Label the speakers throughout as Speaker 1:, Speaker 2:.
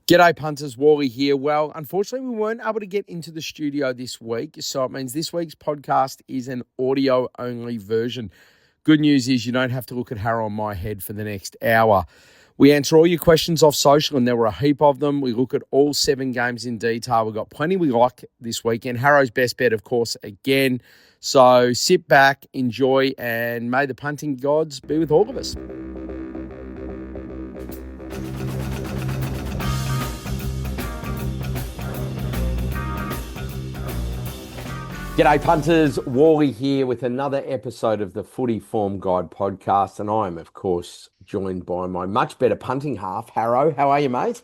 Speaker 1: G'day punters, Wally here. Well, unfortunately, we weren't able to get into the studio this week, so it means this week's podcast is an audio-only version. Good news is you don't have to look at Harro on my head for the next hour. We answer all your questions off social, and there were a heap of them. We look at all 7 games in detail. We've got plenty we like this weekend. Harro's best bet, of course, again. So sit back, enjoy, and may the punting gods be with all of us. G'day punters, Wally here with another episode of the Footy Form Guide podcast, and I am, of course, joined by my much better punting half, Harro. How are you, mate?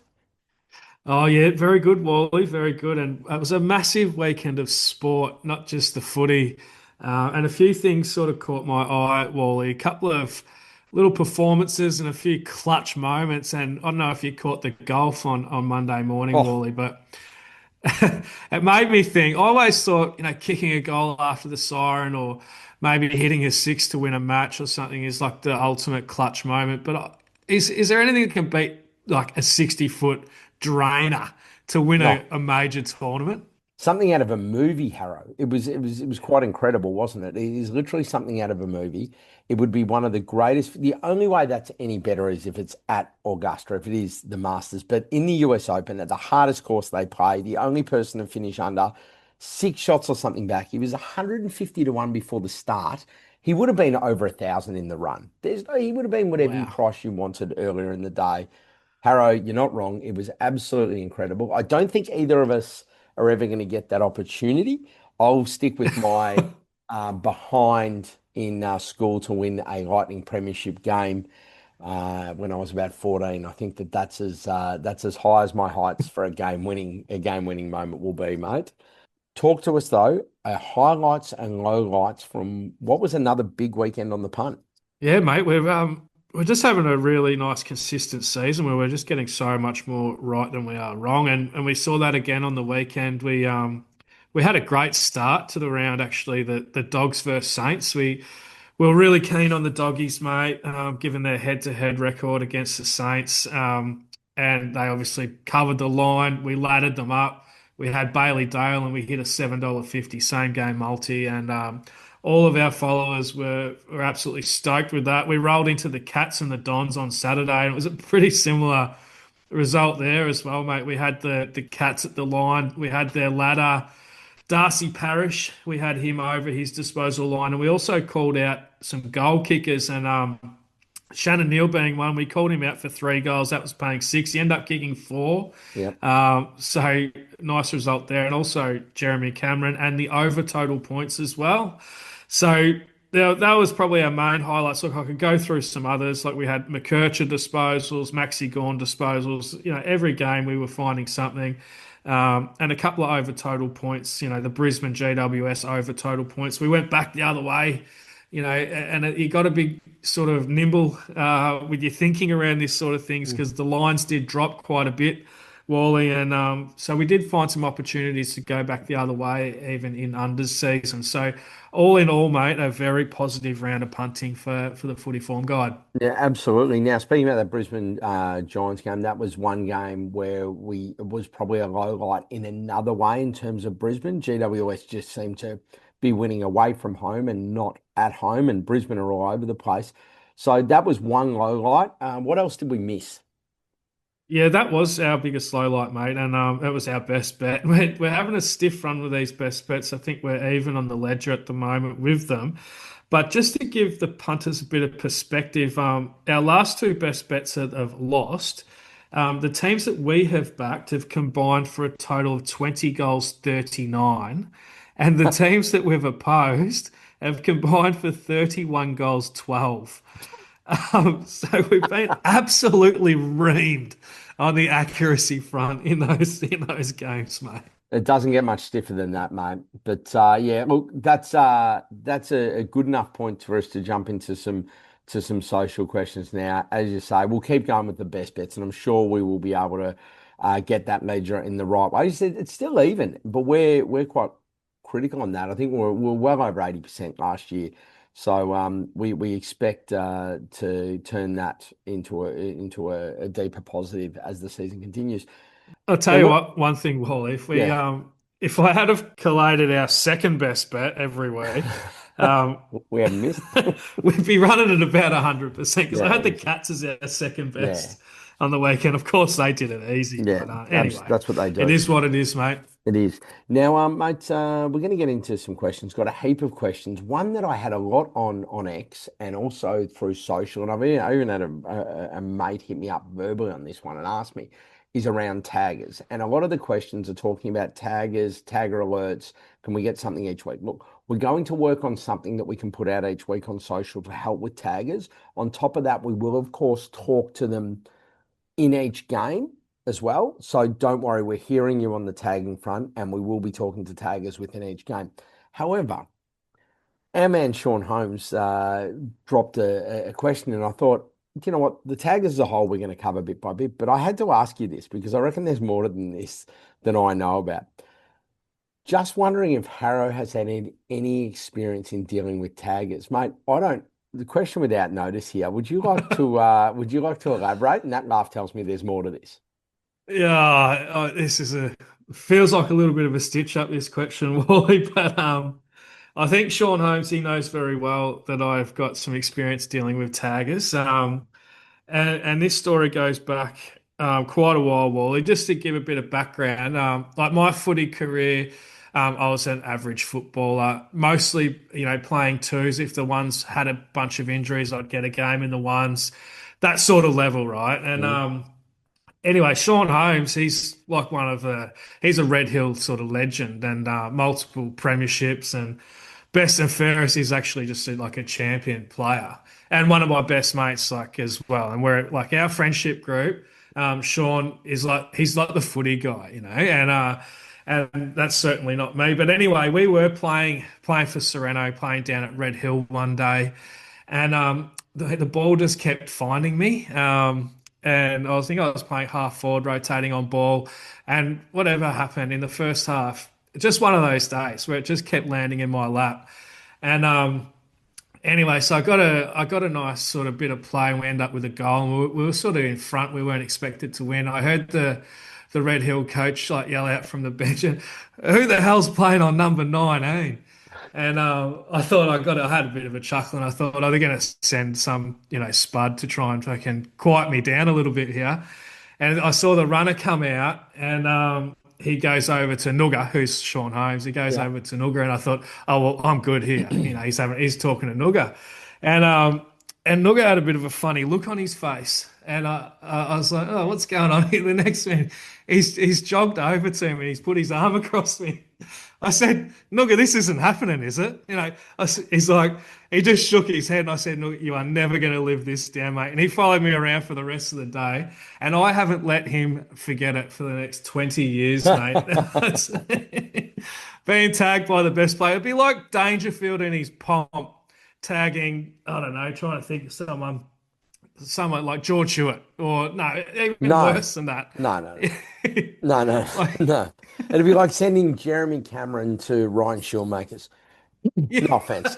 Speaker 2: Oh yeah, very good, Wally. Very good, and it was a massive weekend of sport, not just the footy. And a few things sort of caught my eye, Wally. A couple of little performances and a few clutch moments. And I don't know if you caught the golf on Monday morning,
Speaker 1: Oh,
Speaker 2: Wally, but it made me think. I always thought, kicking a goal after the siren or maybe hitting a six to win a match or something is like the ultimate clutch moment. But is there anything that can beat like a 60-foot drainer to win
Speaker 1: no.
Speaker 2: a major tournament?
Speaker 1: Something out of a movie, Harrow. It was quite incredible, wasn't it? It is literally something out of a movie. It would be one of the greatest. The only way that's any better is if it's at Augusta, if it is the Masters. But in the US Open, at the hardest course they play, the only person to finish under 6 shots or something back, he was 150 to 1 before the start. He would have been over 1,000 in the run. He would have been whatever you
Speaker 2: Wow.
Speaker 1: price you wanted earlier in the day. Harrow, you're not wrong. It was absolutely incredible. I don't think either of us are ever going to get that opportunity. I'll stick with my behind in school to win a Lightning Premiership game when I was about 14. I think that's as high as my heights for a game winning moment will be, mate. Talk to us though, highlights and lowlights from what was another big weekend on the punt.
Speaker 2: Yeah, mate, we're just having a really nice consistent season where we're just getting so much more right than we are wrong, and we saw that again on the weekend. We had a great start to the round actually. The Dogs versus Saints. We were really keen on the Doggies, mate, given their head-to-head record against the Saints, and they obviously covered the line. We laddered them up. We had Bailey Dale and we hit a $7.50 same game multi, and all of our followers were absolutely stoked with that. We rolled into the Cats and the Dons on Saturday, and it was a pretty similar result there as well, mate. We had the Cats at the line. We had their ladder. Darcy Parish, we had him over his disposal line, and we also called out some goal kickers. And Shannon Neal being one, we called him out for 3 goals. That was paying six. He ended up kicking four.
Speaker 1: Yep.
Speaker 2: So nice result there. And also Jeremy Cameron and the over total points as well. So that was probably our main highlights. Look, I could go through some others. Like we had McKercher disposals, Maxi Gawn disposals. Every game we were finding something. And a couple of over total points, the Brisbane GWS over total points. We went back the other way, and you got to be sort of nimble with your thinking around this sort of things because the lines did drop quite a bit, Wally. And so we did find some opportunities to go back the other way, even in unders season. So all in all, mate, a very positive round of punting for the footy form guide.
Speaker 1: Yeah, absolutely. Now, speaking about that Brisbane Giants game, that was one game where it was probably a low light in another way in terms of Brisbane. GWS just seemed to be winning away from home and not at home, and Brisbane are all over the place. So that was one low light. What else did we miss?
Speaker 2: Yeah, that was our biggest low light, mate, and that was our best bet. We're having a stiff run with these best bets. I think we're even on the ledger at the moment with them. But just to give the punters a bit of perspective, our last 2 best bets that have lost. The teams that we have backed have combined for a total of 20 goals, 39, and the teams that we've opposed have combined for 31 goals, 12. So we've been absolutely reamed on the accuracy front in those games, mate.
Speaker 1: It doesn't get much stiffer than that, mate. But yeah, look, that's a good enough point for us to jump into some social questions now. As you say, we'll keep going with the best bets, and I'm sure we will be able to get that ledger in the right way. You said it's still even, but we're quite critical on that. I think we're well over 80% last year. So we expect to turn that into a deeper positive as the season continues.
Speaker 2: I'll tell
Speaker 1: Now
Speaker 2: you
Speaker 1: look,
Speaker 2: what, one thing, Wally,
Speaker 1: yeah.
Speaker 2: if I had have collated our second best bet every week, um,
Speaker 1: We haven't missed.
Speaker 2: we'd be running at about 100% because I
Speaker 1: Yeah,
Speaker 2: had the Cats as our second
Speaker 1: yeah,
Speaker 2: best on the weekend. Of course, they did it easy,
Speaker 1: yeah.
Speaker 2: but anyway,
Speaker 1: That's what they
Speaker 2: it
Speaker 1: do.
Speaker 2: is what it is, mate.
Speaker 1: It is. Now, mate, we're going to get into some questions. Got a heap of questions. One that I had a lot on X and also through social, and I even had a mate hit me up verbally on this one and asked me, is around taggers. And a lot of the questions are talking about taggers, tagger alerts. Can we get something each week? Look, we're going to work on something that we can put out each week on social to help with taggers. On top of that, we will, of course, talk to them in each game as well. So don't worry, we're hearing you on the tagging front and we will be talking to taggers within each game. However, our man Sean Holmes dropped a question and I thought, you know what, the taggers as a whole, we're going to cover bit by bit, but I had to ask you this because I reckon there's more than this than I know about. Just wondering if Harrow has had any experience in dealing with taggers, mate. I don't. The question without notice here. Would you like to elaborate? And that laugh tells me there's more to this.
Speaker 2: Yeah, this is a feels like a little bit of a stitch up this question, Wally, but I think Sean Holmes, he knows very well that I've got some experience dealing with taggers. And this story goes back quite a while, Wally. Just to give a bit of background, like my footy career, I was an average footballer, mostly, playing twos. If the ones had a bunch of injuries, I'd get a game in the ones, that sort of level, right? And
Speaker 1: Mm.
Speaker 2: anyway, Sean Holmes, he's like he's a Red Hill sort of legend and multiple premierships and best and fairest. He's actually just like a champion player and one of my best mates, like as well. And we're like our friendship group. Sean is like he's like the footy guy, and that's certainly not me. But anyway, we were playing for Sereno, playing down at Red Hill one day, and the ball just kept finding me. And I think I was playing half forward, rotating on ball, and whatever happened in the first half, just one of those days where it just kept landing in my lap. And anyway, so I got a nice sort of bit of play, and we end up with a goal. And we were sort of in front. We weren't expected to win. I heard the Red Hill coach like yell out from the bench, and who the hell's playing on number 19? And I thought I had a bit of a chuckle, and I thought, oh, they're going to send some, spud to try and fucking quiet me down a little bit here. And I saw the runner come out, and he goes over to Nugger, who's Sean Holmes. He goes
Speaker 1: Yeah.
Speaker 2: over to Nugger, and I thought, oh well, I'm good here. He's talking to Nugger, and Nugger had a bit of a funny look on his face, and I was like, oh, what's going on here? The next minute, he's jogged over to him and he's put his arm across me. I said, Nugget, this isn't happening, is it? He's like, he just shook his head, and I said, Nugget, you are never going to live this down, mate. And he followed me around for the rest of the day, and I haven't let him forget it for the next 20 years, mate. Being tagged by the best player. It'd be like Dangerfield in his pomp tagging, I don't know, trying to think of someone like George Hewitt, or no, even
Speaker 1: No,
Speaker 2: worse than that.
Speaker 1: no, no, no, no,
Speaker 2: Like,
Speaker 1: no. It'd be like sending Jeremy Cameron to Ryan Shawmakers.
Speaker 2: yeah.
Speaker 1: No offense.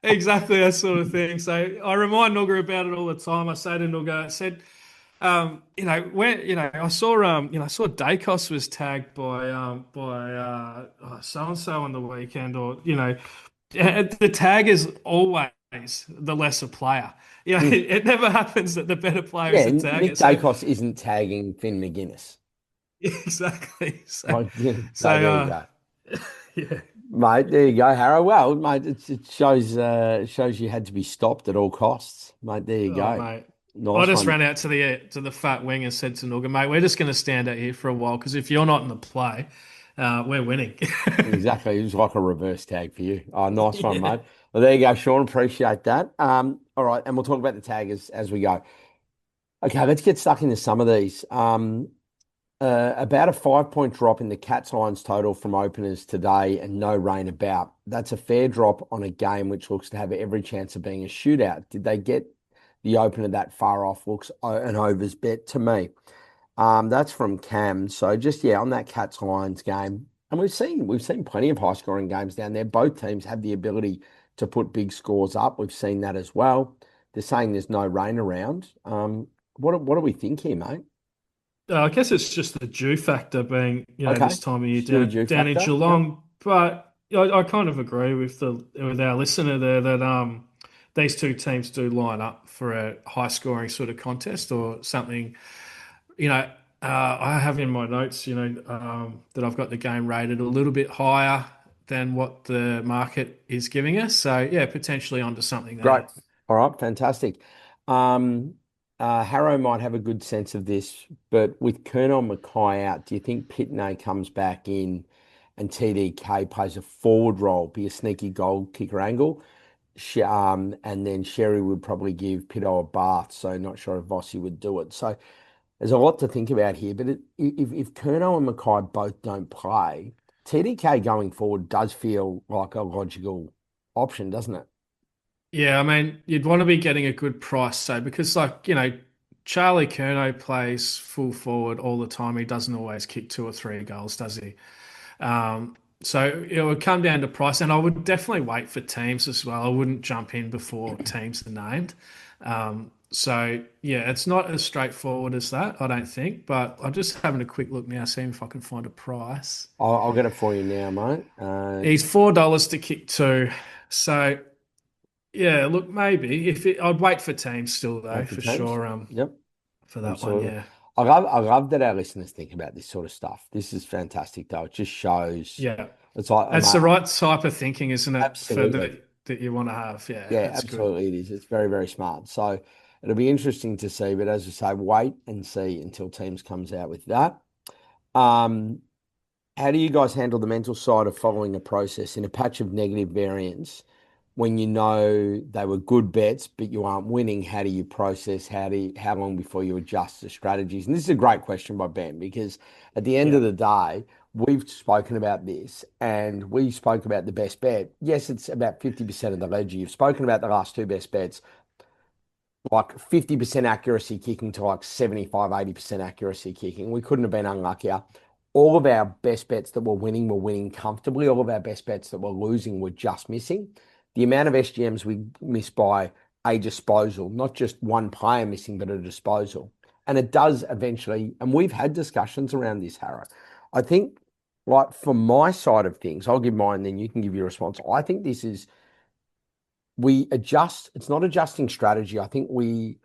Speaker 2: Exactly that sort of thing. So I remind Nugger about it all the time. I say to Nugger, I said, I saw Dacos was tagged by so and so on the weekend, or the tag is always the lesser player.
Speaker 1: Mm.
Speaker 2: It never happens that the better player is
Speaker 1: Yeah,
Speaker 2: the tagger.
Speaker 1: Nick
Speaker 2: So
Speaker 1: Dacos isn't tagging Finn McGuinness.
Speaker 2: exactly. So
Speaker 1: Like, yeah,
Speaker 2: so
Speaker 1: so there you go.
Speaker 2: yeah.
Speaker 1: Mate, there you go, Harrow. Well, mate, it shows you had to be stopped at all costs. Mate, there you
Speaker 2: Oh,
Speaker 1: go.
Speaker 2: mate. I
Speaker 1: Nice
Speaker 2: just
Speaker 1: one.
Speaker 2: ran out to the fat wing and said to Norgan, mate, we're just going to stand out here for a while because if you're not in the play, we're winning.
Speaker 1: Exactly. It was like a reverse tag for you. Oh, nice one,
Speaker 2: Yeah.
Speaker 1: mate. Well, there you go, Sean. Appreciate that. All right, and we'll talk about the tag as we go. Okay, let's get stuck into some of these. About a 5 point drop in the Cats Lions total from openers today and no rain about. That's a fair drop on a game which looks to have every chance of being a shootout. Did they get the opener that far off? Looks an overs bet to me. That's from Cam. So just, yeah, on that Cats Lions game, And we've seen plenty of high scoring games down there. Both teams have the ability to put big scores up. We've seen that as well. They're saying there's no rain around. What do we think here, mate?
Speaker 2: I guess it's just the dew factor being,
Speaker 1: Okay,
Speaker 2: this time of year
Speaker 1: still a
Speaker 2: down
Speaker 1: due
Speaker 2: down in
Speaker 1: factor. Yep.
Speaker 2: Geelong. But I kind of agree with the with our listener there that these two teams do line up for a high scoring sort of contest or something. You know, I have in my notes, that I've got the game rated a little bit higher than what the market is giving us. So yeah, potentially onto something
Speaker 1: Great.
Speaker 2: there.
Speaker 1: All right, fantastic. Um, Harrow might have a good sense of this, but with Kerno Mackay out, do you think Pitney comes back in and TDK plays a forward role, be a sneaky goal kicker angle? And then Sherry would probably give Pitto a bath, so not sure if Vossi would do it. So there's a lot to think about here, but if Kerno and Mackay both don't play, TDK going forward does feel like a logical option, doesn't it?
Speaker 2: Yeah, I mean, you'd want to be getting a good price, so because Charlie Curnow plays full forward all the time. He doesn't always kick two or three goals, does he? So it would come down to price, and I would definitely wait for teams as well. I wouldn't jump in before teams are named. So yeah, it's not as straightforward as that, I don't think. But I'm just having a quick look now, seeing if I can find a price.
Speaker 1: I'll get it for you now, mate.
Speaker 2: He's $4 to kick two. So yeah, look, maybe I'd wait for teams still though,
Speaker 1: Wait for
Speaker 2: for
Speaker 1: teams.
Speaker 2: sure.
Speaker 1: Yep,
Speaker 2: For that one,
Speaker 1: absolutely.
Speaker 2: yeah,
Speaker 1: I love that our listeners think about this sort of stuff. This is fantastic, though. It just shows
Speaker 2: yeah.
Speaker 1: it's like,
Speaker 2: That's the right type of thinking, isn't it? For
Speaker 1: absolutely.
Speaker 2: that you want to have. Yeah,
Speaker 1: Yeah,
Speaker 2: that's good.
Speaker 1: absolutely it is. It's very, very smart. So it'll be interesting to see, but as I say, wait and see until teams comes out with that. Um, How do you guys handle the mental side of following a process in a patch of negative variance when you know they were good bets, but you aren't winning? How do you process? How long before you adjust the strategies? And this is a great question by Ben because at the end of
Speaker 2: Yeah.
Speaker 1: the day, we've spoken about this and we spoke about the best bet. Yes, it's about 50% of the ledger. You've spoken about the last two best bets like 50% accuracy kicking to like 75, 80% accuracy kicking. We couldn't have been unluckier. All of our best bets that were winning comfortably. All of our best bets that were losing were just missing. The amount of SGMs we missed by a disposal, not just one player missing, but a disposal. And it does eventually, and we've had discussions around this, Harrow. I think, like, for my side of things, I'll give mine, then you can give your response. I think this is we adjust. It's not adjusting strategy. I think we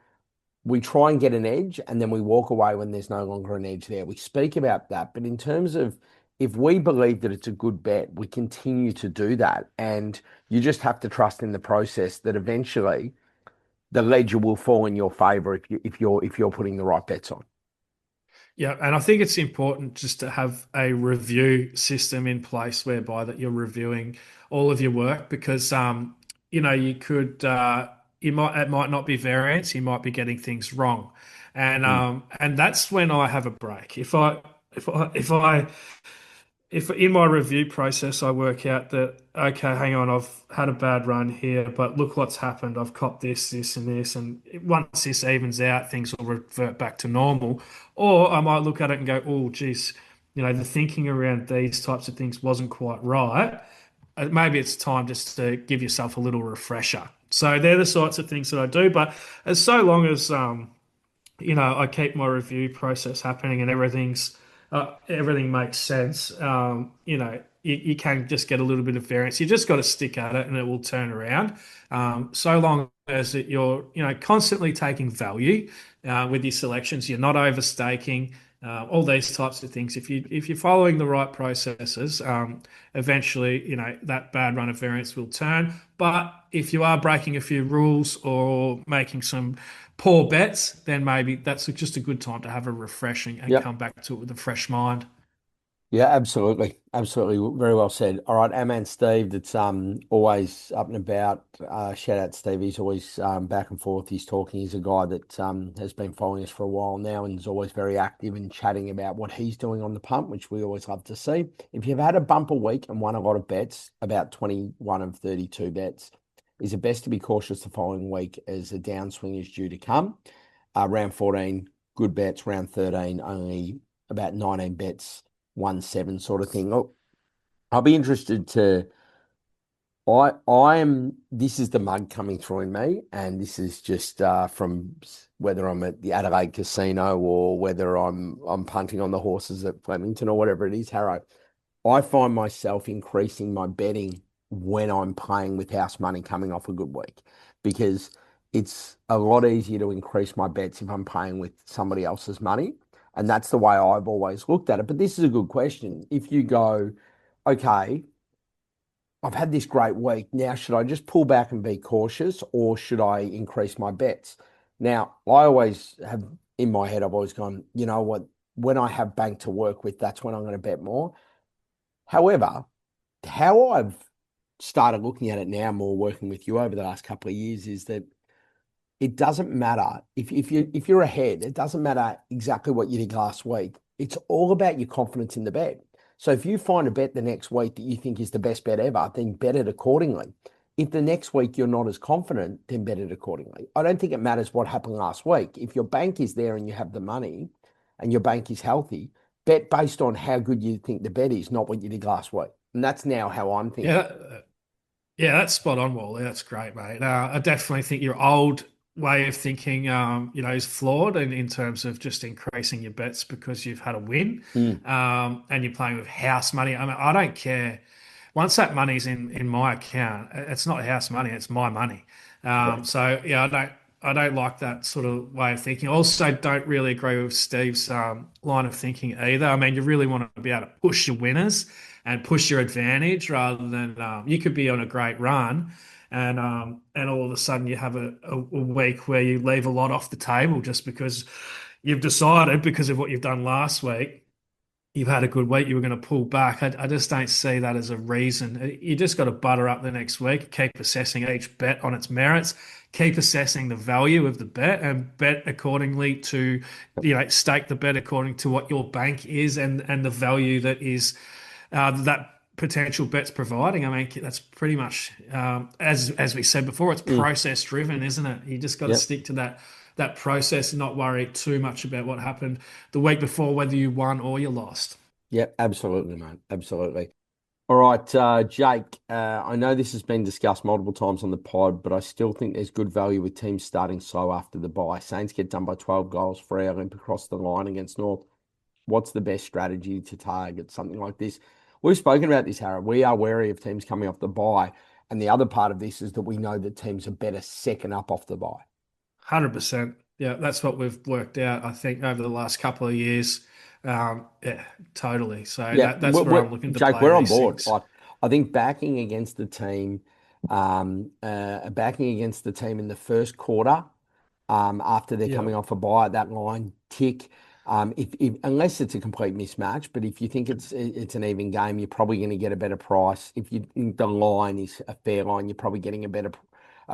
Speaker 1: try and get an edge and then we walk away when there's no longer an edge there. We speak about that. But in terms of if we believe that it's a good bet, we continue to do that. And you just have to trust in the process that eventually the ledger will fall in your favor if you're putting the right bets on.
Speaker 2: Yeah, and I think it's important just to have a review system in place whereby that you're reviewing all of your work because you could it might not be variance, you might be getting things wrong.
Speaker 1: Mm.
Speaker 2: And that's when I have a break. If in my review process I work out that okay, hang on, I've had a bad run here, but look what's happened. I've copped this, and this, and once this evens out, things will revert back to normal. Or I might look at it and go, oh, geez, the thinking around these types of things wasn't quite right. Maybe it's time just to give yourself a little refresher. So they're the sorts of things that I do. But as so long as I keep my review process happening and everything makes sense. You can just get a little bit of variance. You just got to stick at it and it will turn around. So long as you're, constantly taking value with your selections, you're not overstaking. All these types of things. If you're following the right processes, eventually, that bad run of variance will turn. But if you are breaking a few rules or making some poor bets, then maybe that's just a good time to have a refreshing and
Speaker 1: Yep.
Speaker 2: come back to it with a fresh mind.
Speaker 1: Yeah, absolutely. Absolutely. Very well said. All right, our man Steve, that's always up and about. Shout out Steve. He's always back and forth. He's talking. He's a guy that has been following us for a while now and is always very active and chatting about what he's doing on the pump, which we always love to see. If you've had a bumper week and won a lot of bets, about 21 of 32 bets, is it best to be cautious the following week as a downswing is due to come. Round 14, good bets. Round 13, only about 19 bets 1-7 sort of thing. Oh, I'll be interested to. I am. This is the mud coming through in me, and this is just from whether I'm at the Adelaide Casino or whether I'm punting on the horses at Flemington or whatever it is, Harrow. I find myself increasing my betting when I'm playing with house money coming off a good week because it's a lot easier to increase my bets if I'm playing with somebody else's money. And that's the way I've always looked at it. But this is a good question. If you go, okay, I've had this great week. Now, should I just pull back and be cautious or should I increase my bets? Now, I always have in my head, I've always gone, you know what? When I have bank to work with, that's when I'm going to bet more. However, how I've started looking at it now, more working with you over the last couple of years, is that it doesn't matter if you're ahead, it doesn't matter exactly what you did last week. It's all about your confidence in the bet. So if you find a bet the next week that you think is the best bet ever, then bet it accordingly. If the next week you're not as confident, then bet it accordingly. I don't think it matters what happened last week. If your bank is there and you have the money and your bank is healthy, bet based on how good you think the bet is, not what you did last week. And that's now how I'm thinking.
Speaker 2: Yeah, yeah, that's spot on, Wally. That's great, mate. I definitely think your old way of thinking, is flawed in terms of just increasing your bets because you've had a win,
Speaker 1: Mm,
Speaker 2: and you're playing with house money. I mean, I don't care. Once that money's in my account, it's not house money; it's my money.
Speaker 1: correct.
Speaker 2: So yeah, I don't like that sort of way of thinking. Also, don't really agree with Steve's line of thinking either. I mean, you really want to be able to push your winners and push your advantage rather than you could be on a great run and all of a sudden you have a week where you leave a lot off the table just because you've decided because of what you've done last week you've had a good week, you were going to pull back. I just don't see that as a reason. You just got to butter up the next week, keep assessing each bet on its merits, keep assessing the value of the bet, and bet accordingly to, stake the bet according to what your bank is and the value that is that potential bet's providing. I mean, that's pretty much as we said before, it's
Speaker 1: Mm,
Speaker 2: process driven, isn't it? You just got to
Speaker 1: yep.
Speaker 2: stick to that process and not worry too much about what happened the week before, whether you won or you lost.
Speaker 1: Yep. Absolutely, mate. Absolutely. All right, Jake, I know this has been discussed multiple times on the pod, but I still think there's good value with teams starting slow after the bye. Saints get done by 12 goals, Freo limp across the line against North. What's the best strategy to target something like this? We've spoken about this, Harry. We are wary of teams coming off the bye. And the other part of this is that we know that teams are better second up off the bye.
Speaker 2: 100%. Yeah, that's what we've worked out, I think, over the last couple of years. Yeah, totally. So
Speaker 1: Yeah,
Speaker 2: that's where I'm looking to
Speaker 1: Jake,
Speaker 2: play
Speaker 1: we're on
Speaker 2: these
Speaker 1: board.
Speaker 2: things.
Speaker 1: Like, I think backing against the team in the first quarter, after they're
Speaker 2: Yeah.
Speaker 1: coming off a bye at that line tick. If unless it's a complete mismatch, but if you think it's an even game, you're probably going to get a better price. If you think the line is a fair line, you're probably getting a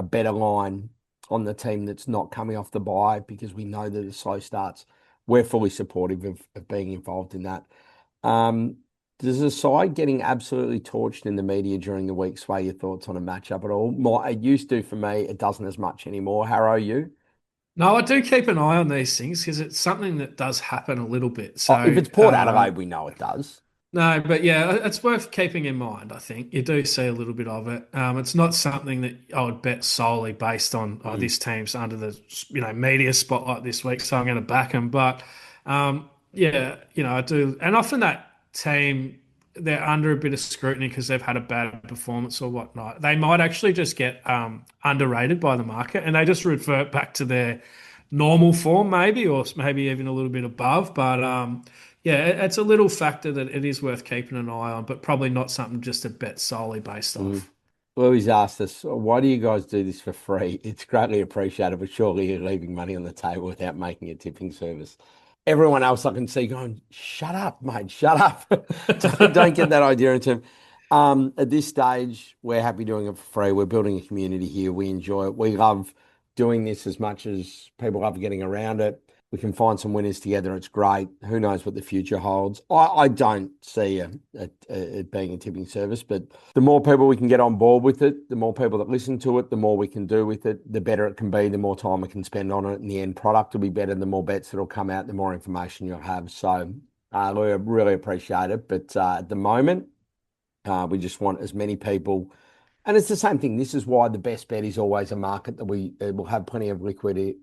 Speaker 1: better line on the team that's not coming off the bye because we know that the slow starts. We're fully supportive of being involved in that. Um, does the side getting absolutely torched in the media during the week sway your thoughts on a matchup at all? It used to for me. It doesn't as much anymore. Harrow, you?
Speaker 2: No, I do keep an eye on these things because it's something that does happen a little bit.
Speaker 1: Oh, if
Speaker 2: So,
Speaker 1: it's Port Adelaide, we know it does.
Speaker 2: no, but yeah, it's worth keeping in mind. I think you do see a little bit of it. It's not something that I would bet solely based on
Speaker 1: Mm,
Speaker 2: this team's under the media spotlight this week, so I'm going to back them. But yeah, I do, and often that team they're under a bit of scrutiny because they've had a bad performance or whatnot. They might actually just get underrated by the market, and they just revert back to their normal form, maybe, or maybe even a little bit above. But yeah, it's a little factor that it is worth keeping an eye on, but probably not something just to bet solely based
Speaker 1: mm.
Speaker 2: off.
Speaker 1: Louis asked us, why do you guys do this for free? It's greatly appreciated, but surely you're leaving money on the table without making a tipping service. Everyone else I can see going, shut up, mate, shut up. Don't get that idea into him. At this stage, we're happy doing it for free. We're building a community here. We enjoy it. We love doing this as much as people love getting around it. We can find some winners together. It's great. Who knows what the future holds? I don't see it being a tipping service, but the more people we can get on board with it, the more people that listen to it, the more we can do with it, the better it can be, the more time we can spend on it. And the end product will be better. The more bets that'll come out, the more information you'll have. So we really appreciate it. But at the moment, We just want as many people. And it's the same thing. This is why the best bet is always a market that we will have plenty of liquidity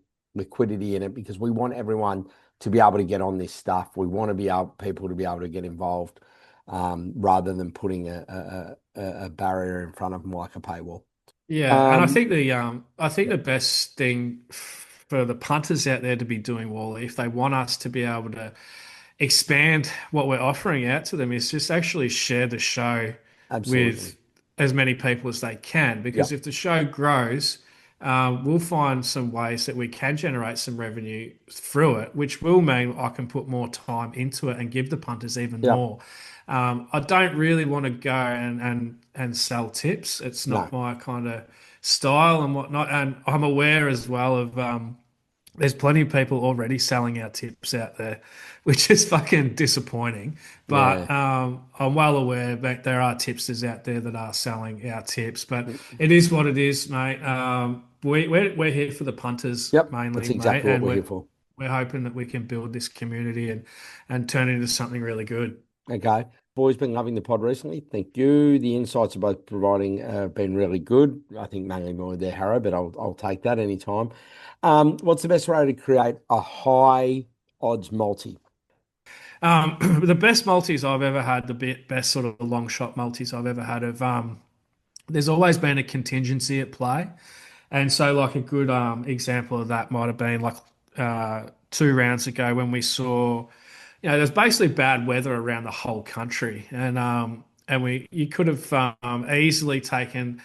Speaker 1: in it because we want everyone to be able to get on this stuff. We want to be able people to be able to get involved rather than putting a barrier in front of them like a paywall.
Speaker 2: Yeah, and
Speaker 1: Um,
Speaker 2: I think
Speaker 1: yeah,
Speaker 2: the best thing for the punters out there to be doing, Wally, if they want us to be able to expand what we're offering out to them, is just actually share the show
Speaker 1: absolutely.
Speaker 2: with as many people as they can.
Speaker 1: Yeah,
Speaker 2: Because if the show grows, we'll find some ways that we can generate some revenue through it, which will mean I can put more time into it and give the punters even
Speaker 1: yeah,
Speaker 2: more. I don't really want to go and sell tips. It's
Speaker 1: no,
Speaker 2: not my kind of style and whatnot. And I'm aware as well of there's plenty of people already selling our tips out there, which is fucking disappointing.
Speaker 1: yeah,
Speaker 2: But I'm well aware that there are tipsters out there that are selling our tips. But it is what it is, mate. We're here for the punters
Speaker 1: yep. That's
Speaker 2: mainly, mate,
Speaker 1: exactly what
Speaker 2: and
Speaker 1: we're here for.
Speaker 2: we're hoping that we can build this community and turn it into something really good.
Speaker 1: Okay. Boys, been loving the pod recently. Thank you. The insights are both providing have been really good. I think mainly more with their Harrow, but I'll take that anytime. What's the best way to create a high odds multi?
Speaker 2: The best multis I've ever had, best sort of long shot multis I've ever had of there's always been a contingency at play. And so, like a good example of that might have been like 2 rounds ago when we saw, there's basically bad weather around the whole country, and we you could have easily taken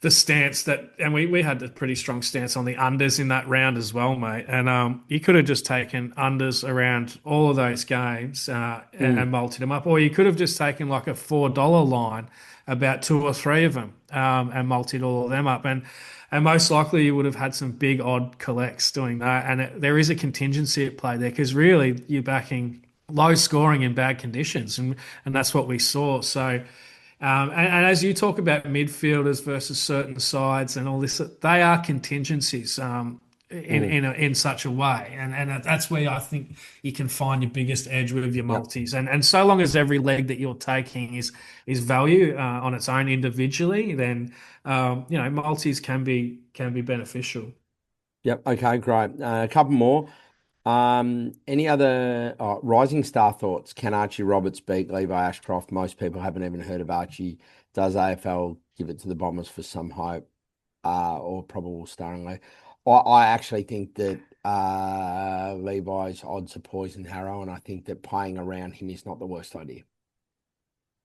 Speaker 2: the stance that, and we had a pretty strong stance on the unders in that round as well, mate. And you could have just taken unders around all of those games
Speaker 1: Mm,
Speaker 2: and multied them up, or you could have just taken like a $4 line about two or three of them and multied all of them up. And most likely you would have had some big odd collects doing that. And there is a contingency at play there because really you're backing low scoring in bad conditions, and that's what we saw. So. And as you talk about midfielders versus certain sides and all this, they are contingencies
Speaker 1: mm,
Speaker 2: in such a way, and that's where I think you can find your biggest edge with your
Speaker 1: yep,
Speaker 2: multis. And so long as every leg that you're taking is value on its own individually, then multis can be beneficial.
Speaker 1: yep. Okay, great. A couple more. Any other rising star thoughts? Can Archie Roberts beat Levi Ashcroft? Most people haven't even heard of Archie. Does AFL give it to the Bombers for some hope or probable starring lead? I actually think that Levi's odds are poison Harrow, and I think that playing around him is not the worst idea.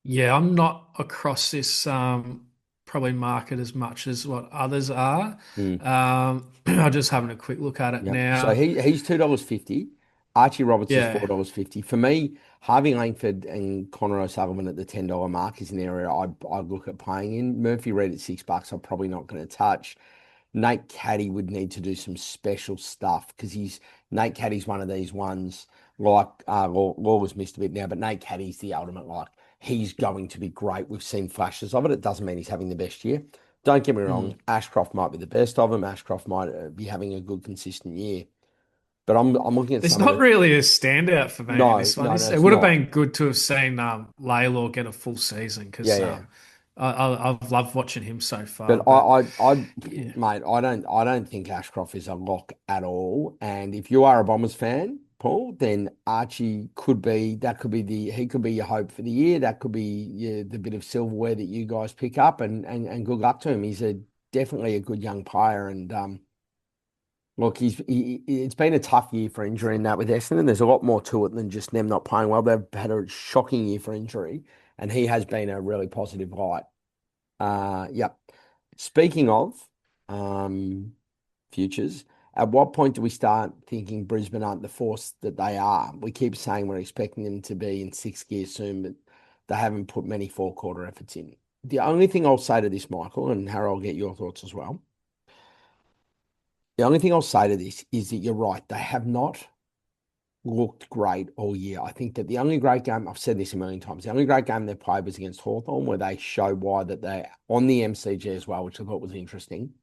Speaker 2: Yeah, I'm not across this probably market as much as what others are.
Speaker 1: Mm.
Speaker 2: I'm just having a quick look at it
Speaker 1: Yep. So
Speaker 2: now.
Speaker 1: he's $2.50. Archie Roberts is
Speaker 2: Yeah.
Speaker 1: $4.50. For me, Harvey Langford and Connor O'Sullivan at the $10 mark is an area I look at playing in. Murphy Reed at $6, I'm probably not going to touch. Nate Caddy would need to do some special stuff because Nate Caddy's one of these ones like Lawler's missed a bit now, but Nate Caddy's the ultimate like he's going to be great. We've seen flashes of it. It doesn't mean he's having the best year. Don't get me wrong,
Speaker 2: Mm.
Speaker 1: Ashcroft might be the best of them. Ashcroft might be having a good consistent year, but I'm looking at
Speaker 2: There's
Speaker 1: some of
Speaker 2: not
Speaker 1: it.
Speaker 2: really a standout for me in
Speaker 1: No,
Speaker 2: this one.
Speaker 1: no, no,
Speaker 2: It
Speaker 1: it's
Speaker 2: would have
Speaker 1: not.
Speaker 2: been good to have seen Laylaw get a full season
Speaker 1: Yeah,
Speaker 2: because
Speaker 1: yeah.
Speaker 2: I've loved watching him so
Speaker 1: But
Speaker 2: far. But yeah,
Speaker 1: mate, I don't think Ashcroft is a lock at all. And if you are a Bombers fan, Paul, then Archie could be he could be your hope for the year. That could be the bit of silverware that you guys pick up, and good luck to him. He's definitely a good young player, and look, it's been a tough year for injury in that with Essendon. There's a lot more to it than just them not playing well. They've had a shocking year for injury, and he has been a really positive light. Yep. Speaking of um, futures, at what point do we start thinking Brisbane aren't the force that they are? We keep saying we're expecting them to be in sixth gear soon, but they haven't put many four-quarter efforts in. The only thing I'll say to this, Michael, and Harold, I'll get your thoughts as well. The only thing I'll say to this is that you're right. They have not looked great all year. I think that the only great game, I've said this a million times, the only great game they played was against Hawthorn, where they show why that they're on the MCG as well, which I thought was interesting,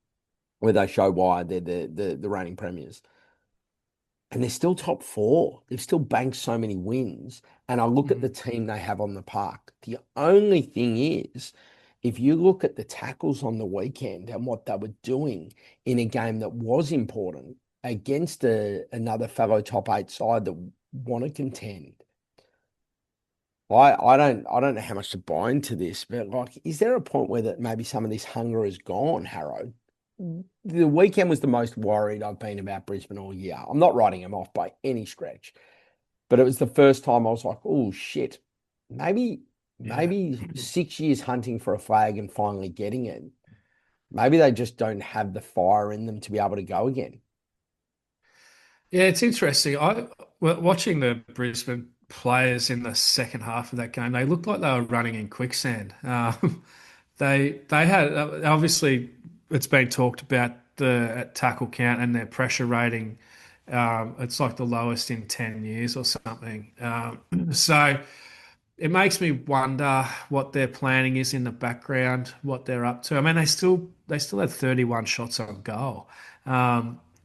Speaker 1: where they show why they're the reigning premiers. and they're still top four. They've still banked so many wins. And I look at the
Speaker 2: Mm.
Speaker 1: team they have on the park. The only thing is, if you look at the tackles on the weekend and what they were doing in a game that was important against another fellow top eight side that want to contend, I don't know how much to buy into this, but like, is there a point where that maybe some of this hunger is gone, Harrow? The weekend was the most worried I've been about Brisbane all year. I'm not writing them off by any stretch, but it was the first time I was like, oh shit, maybe
Speaker 2: Yeah.
Speaker 1: maybe 6 years hunting for a flag and finally getting it. Maybe they just don't have the fire in them to be able to go again.
Speaker 2: Yeah, it's interesting. Watching the Brisbane players in the second half of that game, they looked like they were running in quicksand. They had obviously it's been talked about the tackle count and their pressure rating. It's like the lowest in 10 years or something. So it makes me wonder what their planning is in the background, what they're up to. I mean, they still had 31 shots on goal.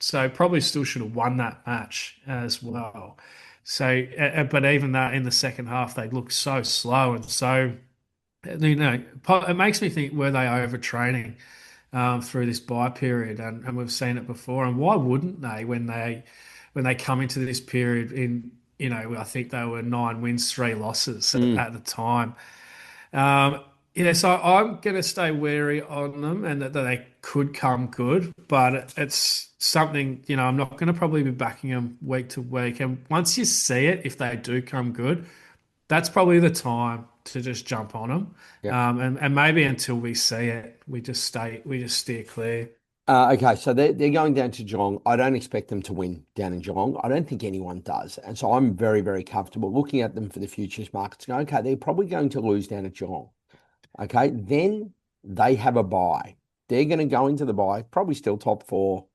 Speaker 2: So probably still should have won that match as well. So, but even that in the second half, they looked so slow and so, it makes me think, were they overtraining through this bye period? And we've seen it before. And why wouldn't they when they come into this period I think they were 9 wins, 3 losses
Speaker 1: Mm,
Speaker 2: at the time. Um, so I'm going to stay wary on them and that they could come good, but it's something, I'm not going to probably be backing them week to week. And once you see it, if they do come good, that's probably the time to just jump on them.
Speaker 1: yeah.
Speaker 2: And maybe until we see it, we just steer clear.
Speaker 1: Okay, so they're going down to Geelong. I don't expect them to win down in Geelong. I don't think anyone does. And so I'm very, very comfortable looking at them for the futures markets. Going, okay, they're probably going to lose down at Geelong. Okay, then they have a bye. They're going to go into the bye, probably still top four,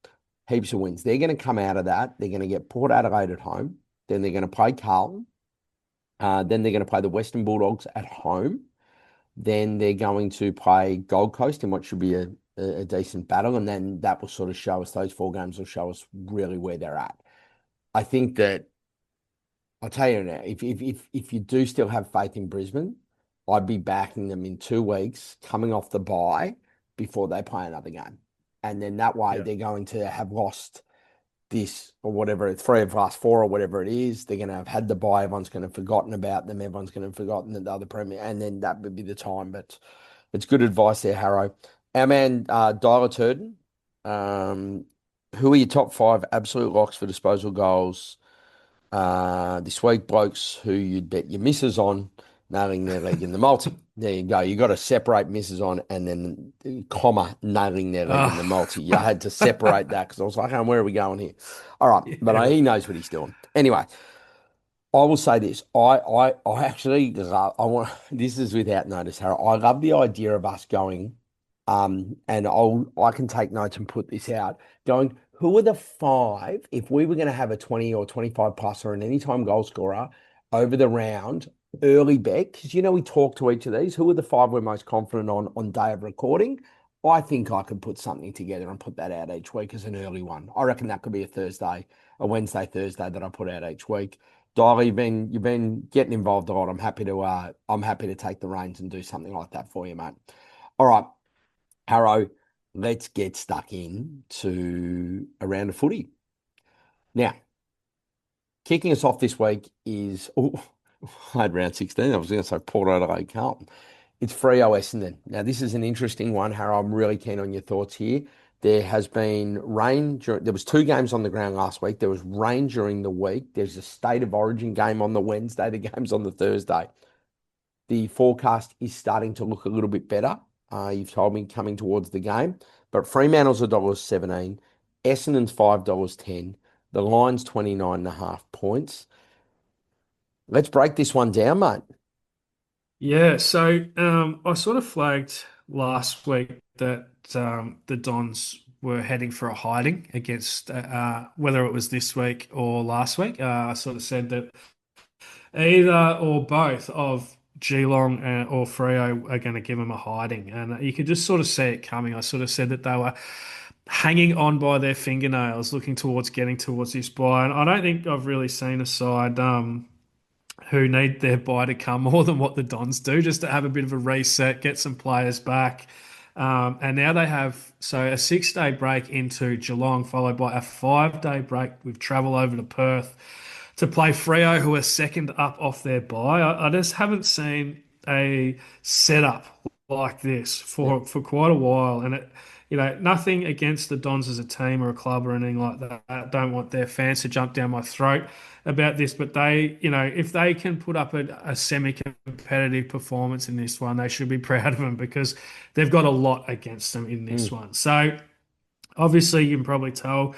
Speaker 1: heaps of wins. They're going to come out of that. They're going to get Port Adelaide at home. Then they're going to play Carlton. Then they're going to play the Western Bulldogs at home. Then they're going to play Gold Coast in what should be a decent battle. And then that will sort of show us, those 4 games will show us really where they're at. I think that I'll tell you now, if you do still have faith in Brisbane, I'd be backing them in 2 weeks coming off the bye before they play another game. And then that way
Speaker 2: Yeah.
Speaker 1: they're going to have lost this or whatever, 3 of the last 4 or whatever it is. They're going to have had the bye. Everyone's going to have forgotten about them. Everyone's going to have forgotten that the other Premier, and then that would be the time. But it's good advice there, Harrow. Our man, Dyler Turden, um, who are your top 5 absolute locks for disposal goals this week? Blokes who you'd bet your misses on nailing their leg in the multi. There you go. You got to separate misses on and then comma nailing their leg in the
Speaker 2: Oh,
Speaker 1: multi. You had to separate that because I was like, oh, where are we going here? All right, but
Speaker 2: yeah.
Speaker 1: he knows what he's doing. Anyway, I will say this. I actually love, I want this is without notice, Harold. I love the idea of us going, and I can take notes and put this out, going, who are the 5, if we were going to have a 20 or 25 plus or an anytime goal scorer over the round, early bet, because we talk to each of these, who are the 5 we're most confident on day of recording? I think I could put something together and put that out each week as an early one. I reckon that could be a Wednesday, Thursday that I put out each week. Diley, you've been getting involved a lot. I'm happy to take the reins and do something like that for you, mate. All right, Harrow, let's get stuck in to a round of footy. Now, kicking us off this week is I had round 16. I was going to say Port Adelaide Carlton. It's Freo Essendon. Now, this is an interesting one, Harrow. I'm really keen on your thoughts here. There has been rain. There was 2 games on the ground last week. There was rain during the week. There's a State of Origin game on the Wednesday. The game's on the Thursday. The forecast is starting to look a little bit better. You've told me coming towards the game. But Fremantle's $1.17. Essendon's $5.10. The line's 29.5 points. Let's break this one down, mate.
Speaker 2: Yeah, so I sort of flagged last week that the Dons were heading for a hiding against whether it was this week or last week. I sort of said that either or both of Geelong or Freo are going to give them a hiding, and you could just sort of see it coming. I sort of said that they were hanging on by their fingernails, looking towards getting towards this bye. And I don't think I've really seen a side who need their bye to come more than what the Dons do, just to have a bit of a reset, get some players back. And now they have a 6 day break into Geelong, followed by a 5 day break with travel over to Perth to play Freo, who are second up off their bye. I just haven't seen a setup like this
Speaker 1: Yeah.
Speaker 2: for quite a while, and nothing against the Dons as a team or a club or anything like that. I don't want their fans to jump down my throat about this, but if they can put up a semi-competitive performance in this one, they should be proud of them because they've got a lot against them in this
Speaker 1: Mm.
Speaker 2: one. So obviously, you can probably tell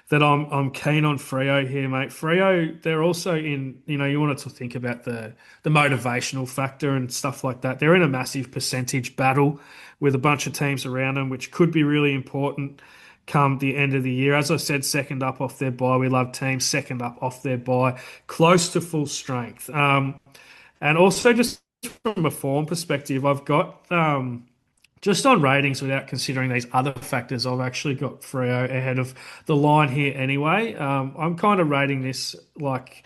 Speaker 2: that I'm keen on Freo here, mate. Freo, they're also in, you wanted to think about the motivational factor and stuff like that. They're in a massive percentage battle with a bunch of teams around them, which could be really important come the end of the year. As I said, second up off their bye. We love teams second up off their bye, close to full strength. And also just from a form perspective, I've got just on ratings, without considering these other factors, I've actually got Freo ahead of the line here anyway. I'm kind of rating this like,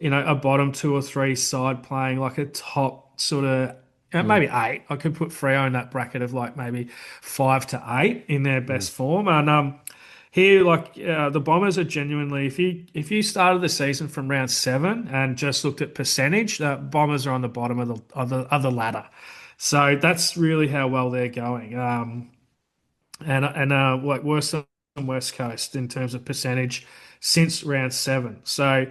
Speaker 2: a bottom two or three side playing like a top sort of
Speaker 1: Mm.
Speaker 2: maybe eight. I could put Freo in that bracket of like maybe 5 to 8 in their
Speaker 1: Mm.
Speaker 2: best form. And here, like the Bombers are genuinely, if you started the season from round 7 and just looked at percentage, the Bombers are on the bottom of the ladder. So that's really how well they're going. And like worse than West Coast in terms of percentage since round 7. So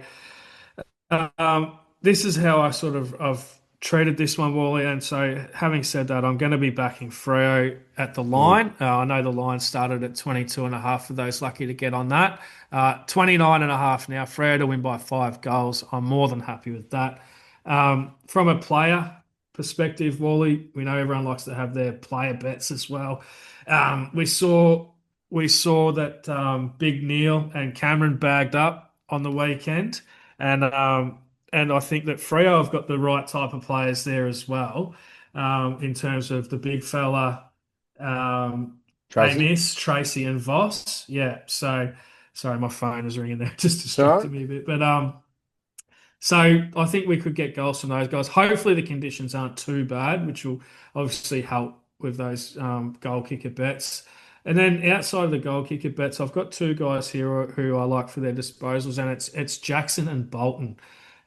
Speaker 2: this is how I've treated this one, Wally. And so, having said that, I'm going to be backing Freo at the
Speaker 1: Mm.
Speaker 2: line. I know the line started at 22.5 for those lucky to get on that. 29.5 now. Freo to win by 5 goals. I'm more than happy with that. From a player perspective, Wally, we know everyone likes to have their player bets as well. We saw that Big Neil and Cameron bagged up on the weekend. And I think that Freo have got the right type of players there as well, in terms of the big fella, um,
Speaker 1: Tracy,
Speaker 2: Amiss, Tracy, and Voss. Yeah. So sorry, my phone was ringing there, just
Speaker 1: sorry.
Speaker 2: distracted me a bit. But so I think we could get goals from those guys. Hopefully the conditions aren't too bad, which will obviously help with those goal kicker bets. And then outside of the goal kicker bets, I've got two guys here who I like for their disposals, and it's Jackson and Bolton.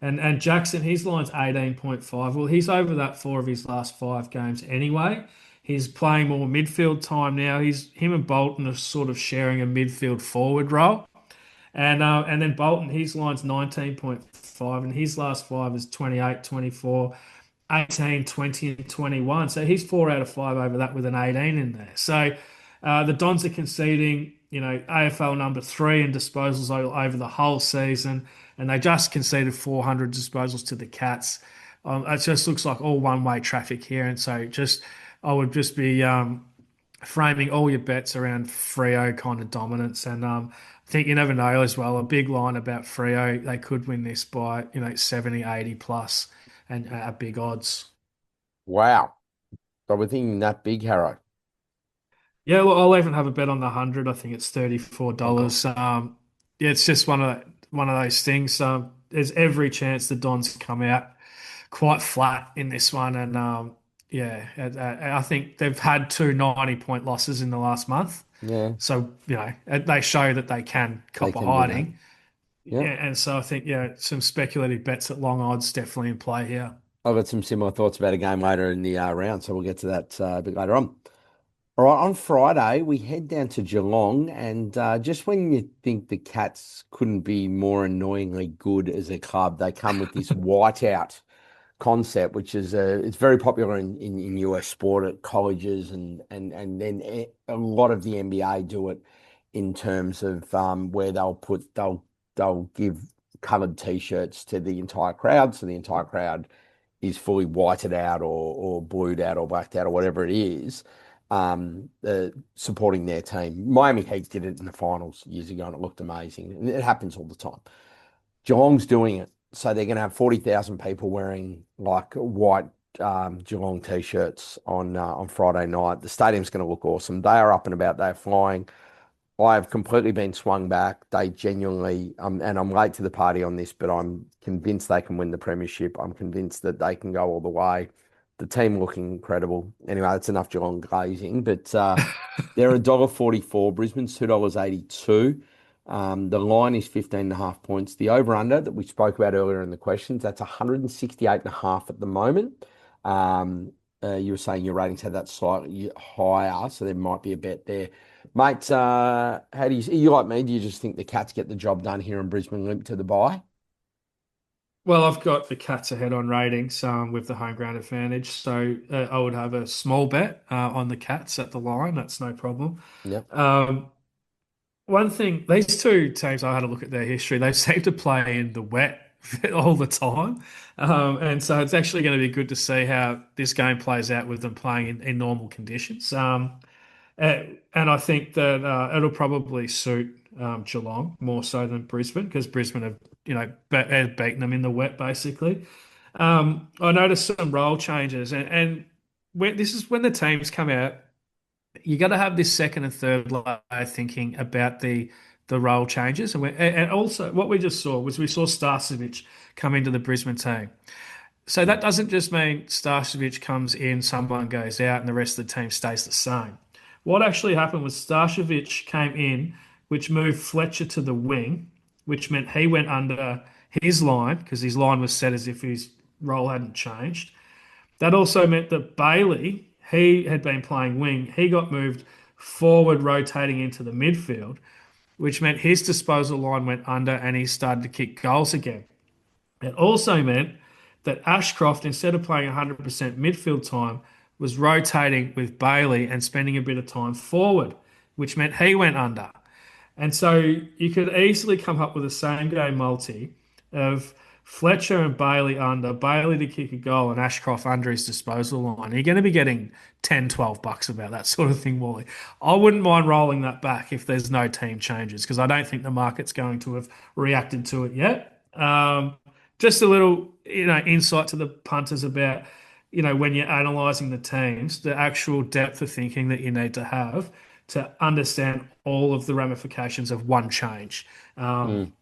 Speaker 2: And Jackson, his line's 18.5. Well, he's over that 4 of his last 5 games anyway. He's playing more midfield time now. Him and Bolton are sort of sharing a midfield forward role. And then Bolton, his line's 19.5, and his last 5 is 28, 24, 18, 20, and 21. So he's 4 out of 5 over that with an 18 in there. So the Dons are conceding, AFL number 3 in disposals over the whole season, and they just conceded 400 disposals to the Cats. It just looks like all one-way traffic here, and so I would just be framing all your bets around Freo kind of dominance. And I think you never know as well. A big line about Freo, they could win this by, 70, 80 plus and at big odds.
Speaker 1: Wow. So we're thinking that big, Harrow.
Speaker 2: Yeah, well, I'll even have a bet on the 100. I think it's
Speaker 1: Oh, God.
Speaker 2: $34. Yeah, it's just one of those things. There's every chance the Dons come out quite flat in this one. And yeah, I think they've had 2 90-point losses in the last month.
Speaker 1: Yeah,
Speaker 2: So, they show that they can
Speaker 1: they
Speaker 2: cop a
Speaker 1: can do that.
Speaker 2: hiding.
Speaker 1: Yeah.
Speaker 2: Yeah, and so I think, some speculative bets at long odds definitely in play here.
Speaker 1: I've got some similar thoughts about a game later in the round, so we'll get to that a bit later on. All right, on Friday, we head down to Geelong, and just when you think the Cats couldn't be more annoyingly good as a club, they come with this whiteout concept, which is it's very popular in US sport at colleges, and then a lot of the NBA do it in terms of where they'll give coloured t-shirts to the entire crowd, so the entire crowd is fully whited out or blued out or blacked out or whatever it is, supporting their team. Miami Heat did it in the finals years ago and it looked amazing. And it happens all the time. Geelong's doing it. So they're going to have 40,000 people wearing like white Geelong t-shirts on Friday night. The stadium's going to look awesome. They are up and about. They're flying. I have completely been swung back. They genuinely, and I'm late to the party on this, but I'm convinced they can win the premiership. I'm convinced that they can go all the way. The team looking incredible. Anyway, that's enough Geelong glazing, but they're $1.44. Brisbane's $2.82. The line is 15.5 points. The over-under that we spoke about earlier in the questions, that's 168.5 at the moment. You were saying your ratings had that slightly higher, so there might be a bet there. Mate, how do you like me? Do you just think the Cats get the job done here in Brisbane, limp to the bye?
Speaker 2: Well, I've got the Cats ahead on ratings with the home ground advantage, so I would have a small bet on the Cats at the line. That's no problem.
Speaker 1: Yep.
Speaker 2: Um, One thing, these two teams, I had a look at their history. They seem to play in the wet all the time, and so it's actually going to be good to see how this game plays out with them playing in normal conditions. And I think that it'll probably suit Geelong more so than Brisbane because Brisbane have, have beaten them in the wet basically. I noticed some role changes, and this is when the teams come out. You got to have this second and third layer thinking about the role changes, and also what we just saw was we saw Starcevic come into the Brisbane team. So that doesn't just mean Starcevic comes in, someone goes out, and the rest of the team stays the same. What actually happened was Starcevic came in, which moved Fletcher to the wing, which meant he went under his line because his line was set as if his role hadn't changed. That also meant that Bailey, he had been playing wing, he got moved forward, rotating into the midfield, which meant his disposal line went under and he started to kick goals again. It also meant that Ashcroft, instead of playing 100% midfield time, was rotating with Bailey and spending a bit of time forward, which meant he went under. And so you could easily come up with a same game multi of Fletcher and Bailey under, Bailey to kick a goal and Ashcroft under his disposal line. You're going to be getting 10, $12 about that sort of thing, Wally. I wouldn't mind rolling that back if there's no team changes because I don't think the market's going to have reacted to it yet. Just a little, insight to the punters about, when you're analysing the teams, the actual depth of thinking that you need to have to understand all of the ramifications of one change. Um,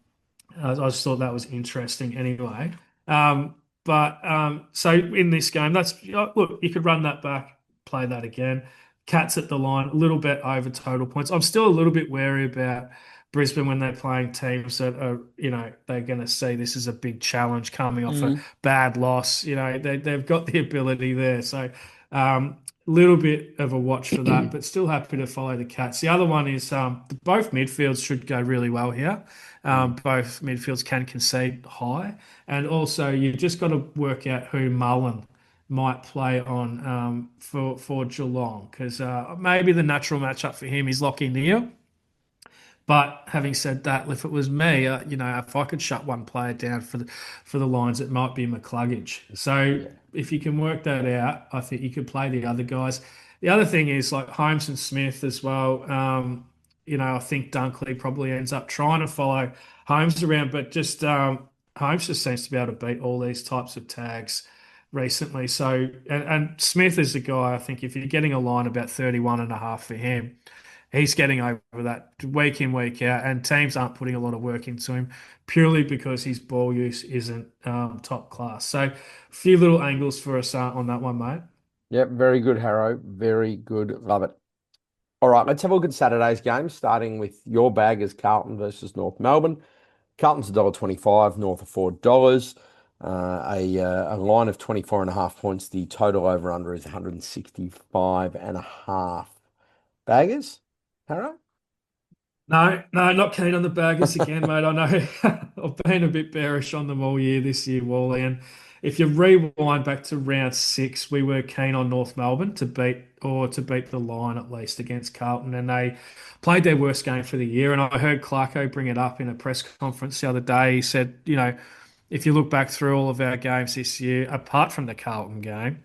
Speaker 1: Mm.
Speaker 2: I just thought that was interesting anyway. So in this game, look, you could run that back, play that again. Cats at the line, a little bit over total points. I'm still a little bit wary about Brisbane when they're playing teams that are, they're going to see this is a big challenge coming off a
Speaker 1: Mm.
Speaker 2: bad loss. They've got the ability there. So, little bit of a watch for that, but still happy to follow the Cats. The other one is both midfields should go really well here.
Speaker 1: Mm.
Speaker 2: Both midfields can concede high, and also you've just got to work out who Mullen might play on for Geelong because maybe the natural matchup for him is Lockie Neal. But having said that, if it was me, if I could shut one player down for the Lions, it might be McCluggage. So
Speaker 1: Yeah.
Speaker 2: if you can work that out, I think you could play the other guys. The other thing is like Holmes and Smith as well. I think Dunkley probably ends up trying to follow Holmes around, but just Holmes just seems to be able to beat all these types of tags recently. So and Smith is the guy. I think if you're getting a line about 31 and a half for him he's getting over that week in, week out, and teams aren't putting a lot of work into him purely because his ball use isn't top class. So, a few little angles for us on that one, mate.
Speaker 1: Yep. Very good, Harrow. Very good. Love it. All right. Let's have a look at Saturday's game, starting with your bag as Carlton versus North Melbourne. Carlton's $1.25, North of $4. A line of 24.5 points. The total over under is 165.5. Baggers, Harrow?
Speaker 2: No, no, not keen on the Baggers again, mate. I know I've been a bit bearish on them all year this year, Wally. And if you rewind back to round six, we were keen on North Melbourne to beat the line at least against Carlton, and they played their worst game for the year. And I heard Clarko bring it up in a press conference the other day. He said, if you look back through all of our games this year, apart from the Carlton game,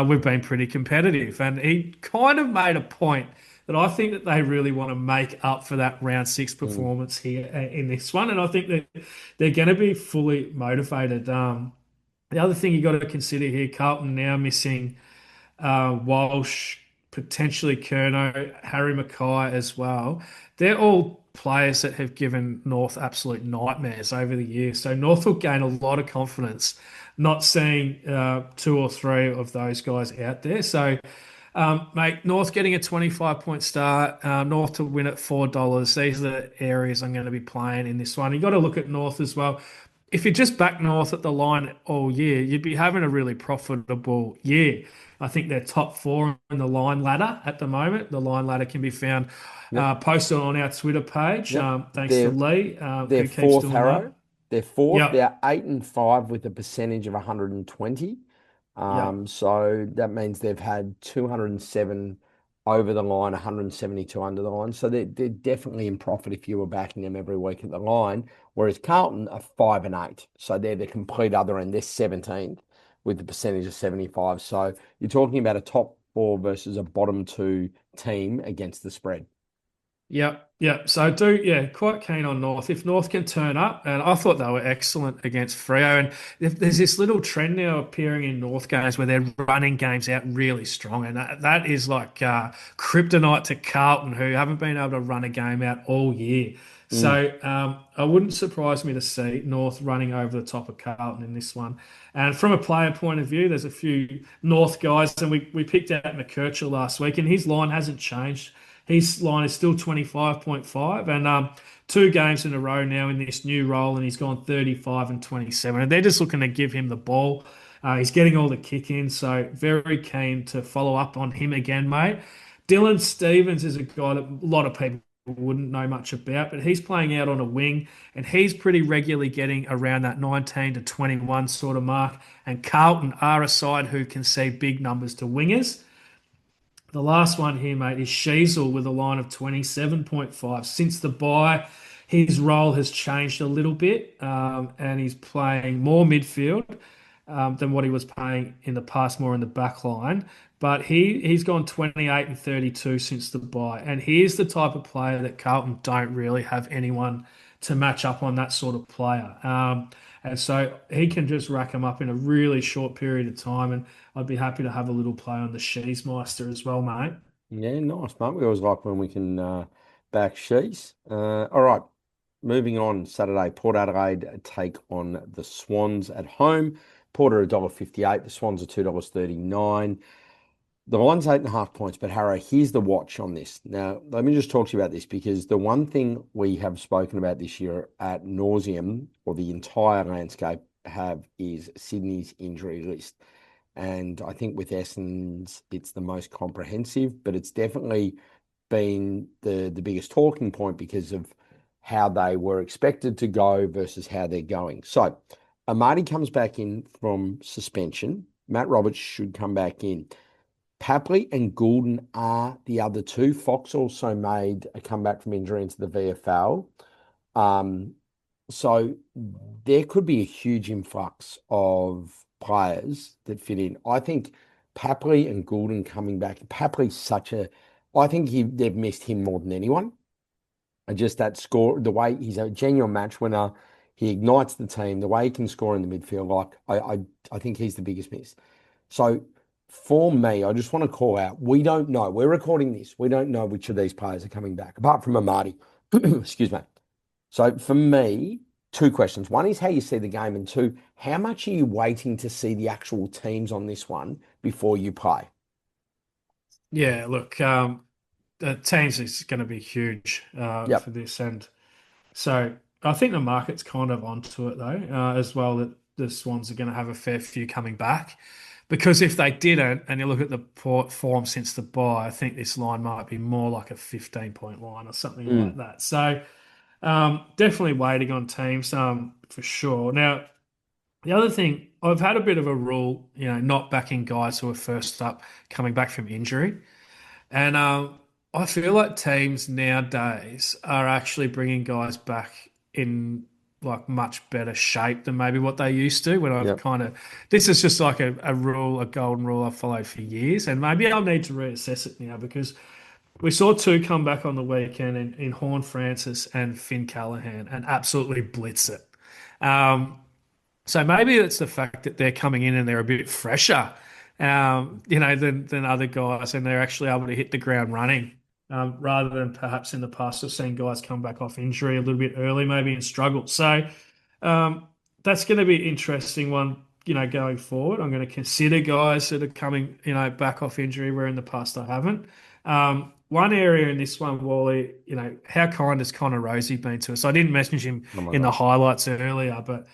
Speaker 2: we've been pretty competitive. And he kind of made a point that I think that they really want to make up for that round six
Speaker 1: Mm.
Speaker 2: performance here in this one. And I think that they're going to be fully motivated. The other thing you got to consider here, Carlton now missing Walsh. potentially Kerno, Harry Mackay as well. They're all players that have given North absolute nightmares over the years. So North will gain a lot of confidence not seeing two or three of those guys out there. So, mate, North getting a 25-point start, North to win at $4. These are the areas I'm going to be playing in this one. You got to look at North as well. If you just back North at the line all year, you'd be having a really profitable year. I think they're top four in the line ladder at the moment. The line ladder can be found
Speaker 1: Yep.
Speaker 2: posted on our Twitter page.
Speaker 1: Yep.
Speaker 2: Thanks to
Speaker 1: They're
Speaker 2: Lee,
Speaker 1: they're
Speaker 2: who keeps
Speaker 1: fourth,
Speaker 2: doing that.
Speaker 1: Harrow. They're fourth.
Speaker 2: Yep,
Speaker 1: They're 8-5 with a percentage of 120.
Speaker 2: yep.
Speaker 1: So that means they've had 207 over the line, 172 under the line. So they're definitely in profit if you were backing them every week at the line. Whereas Carlton are 5-8. So they're the complete other end. They're 17th with a percentage of 75. So you're talking about a top four versus a bottom two team against the spread.
Speaker 2: Yep, yep. So I do, yeah, quite keen on North. If North can turn up, and I thought they were excellent against Freo. And there's this little trend now appearing in North games where they're running games out really strong, and that is like kryptonite to Carlton, who haven't been able to run a game out all year.
Speaker 1: Mm.
Speaker 2: So I wouldn't surprise me to see North running over the top of Carlton in this one. And from a player point of view, there's a few North guys, and we picked out McKercher last week, and his line hasn't changed. His line is still 25.5, and two games in a row now in this new role, and he's gone 35 and 27. And they're just looking to give him the ball. He's getting all the kick in, so very keen to follow up on him again, mate. Dylan Stevens is a guy that a lot of people wouldn't know much about, but he's playing out on a wing, and he's pretty regularly getting around that 19 to 21 sort of mark. And Carlton are a side who can see big numbers to wingers. The last one here, mate, is Sheasel with a line of 27.5. Since the bye, his role has changed a little bit, and he's playing more midfield than what he was playing in the past, more in the back line. But he's gone 28 and 32 since the bye. And he's the type of player that Carlton don't really have anyone to match up on that sort of player. And so he can just rack them up in a really short period of time. And I'd be happy to have a little play on the Sheesmeister as well, mate.
Speaker 1: Yeah, nice, mate. We always like when we can back sheets. All right, moving on. Saturday, Port Adelaide take on the Swans at home. Port are $1.58. The Swans are $2.39. The line's 8.5 points, but Harrow, here's the watch on this. Now, let me just talk to you about this because the one thing we have spoken about this year at nauseum, or the entire landscape have, is Sydney's injury list. And I think with Essendon's, it's the most comprehensive, but it's definitely been the biggest talking point because of how they were expected to go versus how they're going. So Amadi comes back in from suspension. Matt Roberts should come back in. Papley and Goulden are the other two. Fox also made a comeback from injury into the VFL. So there could be a huge influx of players that fit in. I think Papley and Goulden coming back. Papley's I think they've missed him more than anyone. And just that score, the way he's a genuine match winner, he ignites the team, the way he can score in the midfield. Like I think he's the biggest miss. So for me, I just want to call out, we don't know. We're recording this. We don't know which of these players are coming back, apart from Amadi. Excuse me. So for me, two questions. One is how you see the game, and two, how much are you waiting to see the actual teams on this one before you play?
Speaker 2: Yeah, look, the teams is going to be huge
Speaker 1: Yep.
Speaker 2: for this. And so I think the market's kind of onto it, though, as well, that the Swans are going to have a fair few coming back. Because if they didn't, and you look at the Port form since the bye, I think this line might be more like a 15-point line or something like
Speaker 1: Mm.
Speaker 2: that. So definitely waiting on teams for sure. Now, the other thing, I've had a bit of a rule, not backing guys who are first up coming back from injury. And I feel like teams nowadays are actually bringing guys back in like much better shape than maybe what they used to. When I've
Speaker 1: Yep.
Speaker 2: kind of, this is just like a rule, a golden rule I've followed for years, and maybe I'll need to reassess it now because we saw two come back on the weekend in Horn Francis and Finn Callahan and absolutely blitz it. So maybe it's the fact that they're coming in and they're a bit fresher than other guys, and they're actually able to hit the ground running, rather than perhaps in the past we've seen guys come back off injury a little bit early, maybe and struggle. So um, that's going to be an interesting one, going forward. I'm going to consider guys that are coming, back off injury where in the past I haven't. One area in this one, Wally, how kind has Connor Rosie been to us? I didn't mention him
Speaker 1: Oh my
Speaker 2: in the
Speaker 1: God.
Speaker 2: highlights earlier, but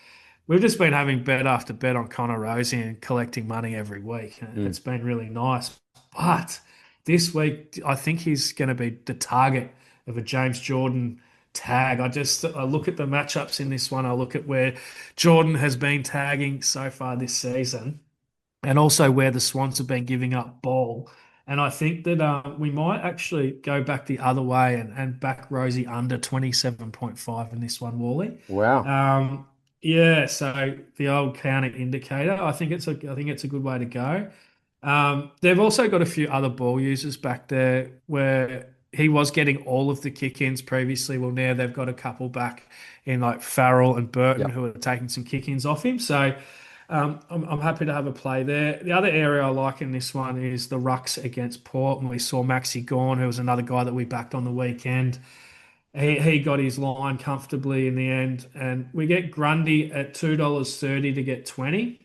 Speaker 2: we've just been having bet after bet on Connor Rosie and collecting money every week.
Speaker 1: Mm.
Speaker 2: It's been really nice. But this week, I think he's going to be the target of a James Jordan tag. I look at the matchups in this one. I look at where Jordan has been tagging so far this season, and also where the Swans have been giving up ball. And I think that we might actually go back the other way and back Rosie under 27.5 in this one, Wally.
Speaker 1: Wow.
Speaker 2: Um, yeah, so the old counter indicator. I think it's a good way to go. They've also got a few other ball users back there where he was getting all of the kick-ins previously. Well, now they've got a couple back in like Farrell and Burton
Speaker 1: Yep.
Speaker 2: who are taking some kick-ins off him. So I'm happy to have a play there. The other area I like in this one is the rucks against Port. And we saw Maxi Gawn, who was another guy that we backed on the weekend. He got his line comfortably in the end. And we get Grundy at $2.30 to get 20.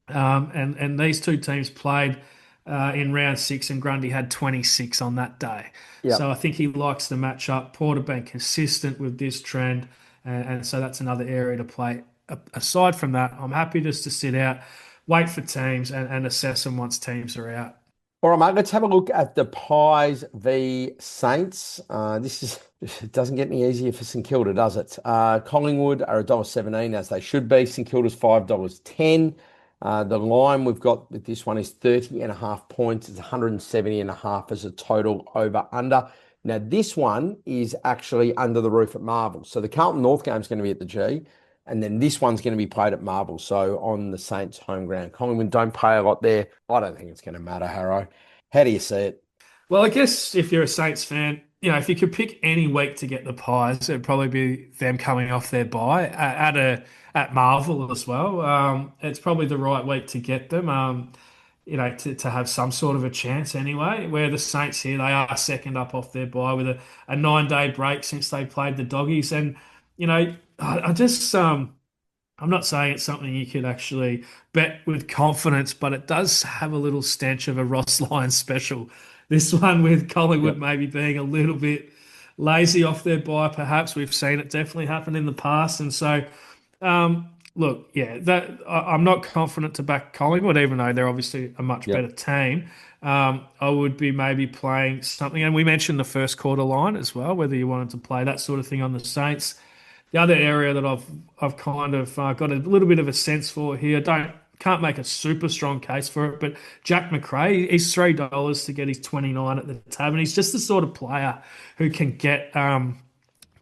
Speaker 2: And these two teams played in round six, and Grundy had 26 on that day. So
Speaker 1: Yep.
Speaker 2: I think he likes the matchup. Porter been consistent with this trend, and so that's another area to play. Aside from that, I'm happy just to sit out, wait for teams, and assess them once teams are out.
Speaker 1: All right, mate, let's have a look at the Pies v Saints. It doesn't get any easier for St Kilda, does it? Collingwood are $1.17 as they should be. St Kilda's $5.10. The line we've got with this one is 30.5 points. It's 170.5 as a total over under. Now, this one is actually under the roof at Marvel. So the Carlton North game is going to be at the G, and then this one's going to be played at Marvel. So on the Saints' home ground. Collingwood don't pay a lot there. I don't think it's going to matter, Harrow. How do you see it?
Speaker 2: Well, I guess if you're a Saints fan, if you could pick any week to get the Pies, it'd probably be them coming off their bye at Marvel as well. It's probably the right week to get them. To have some sort of a chance anyway. Where the Saints here, they are second up off their bye with a 9-day break since they played the Doggies, and I just I'm not saying it's something you could actually bet with confidence, but it does have a little stench of a Ross Lyon special. This one with Collingwood
Speaker 1: Yep.
Speaker 2: maybe being a little bit lazy off their bye, perhaps. We've seen it definitely happen in the past. And so, look, yeah, I'm not confident to back Collingwood, even though they're obviously a much better
Speaker 1: Yep.
Speaker 2: team. I would be maybe playing something, and we mentioned the first quarter line as well, whether you wanted to play that sort of thing on the Saints. The other area that I've kind of got a little bit of a sense for here, can't make a super strong case for it, but Jack McRae, he's $3 to get his 29 at the tab, and he's just the sort of player who can get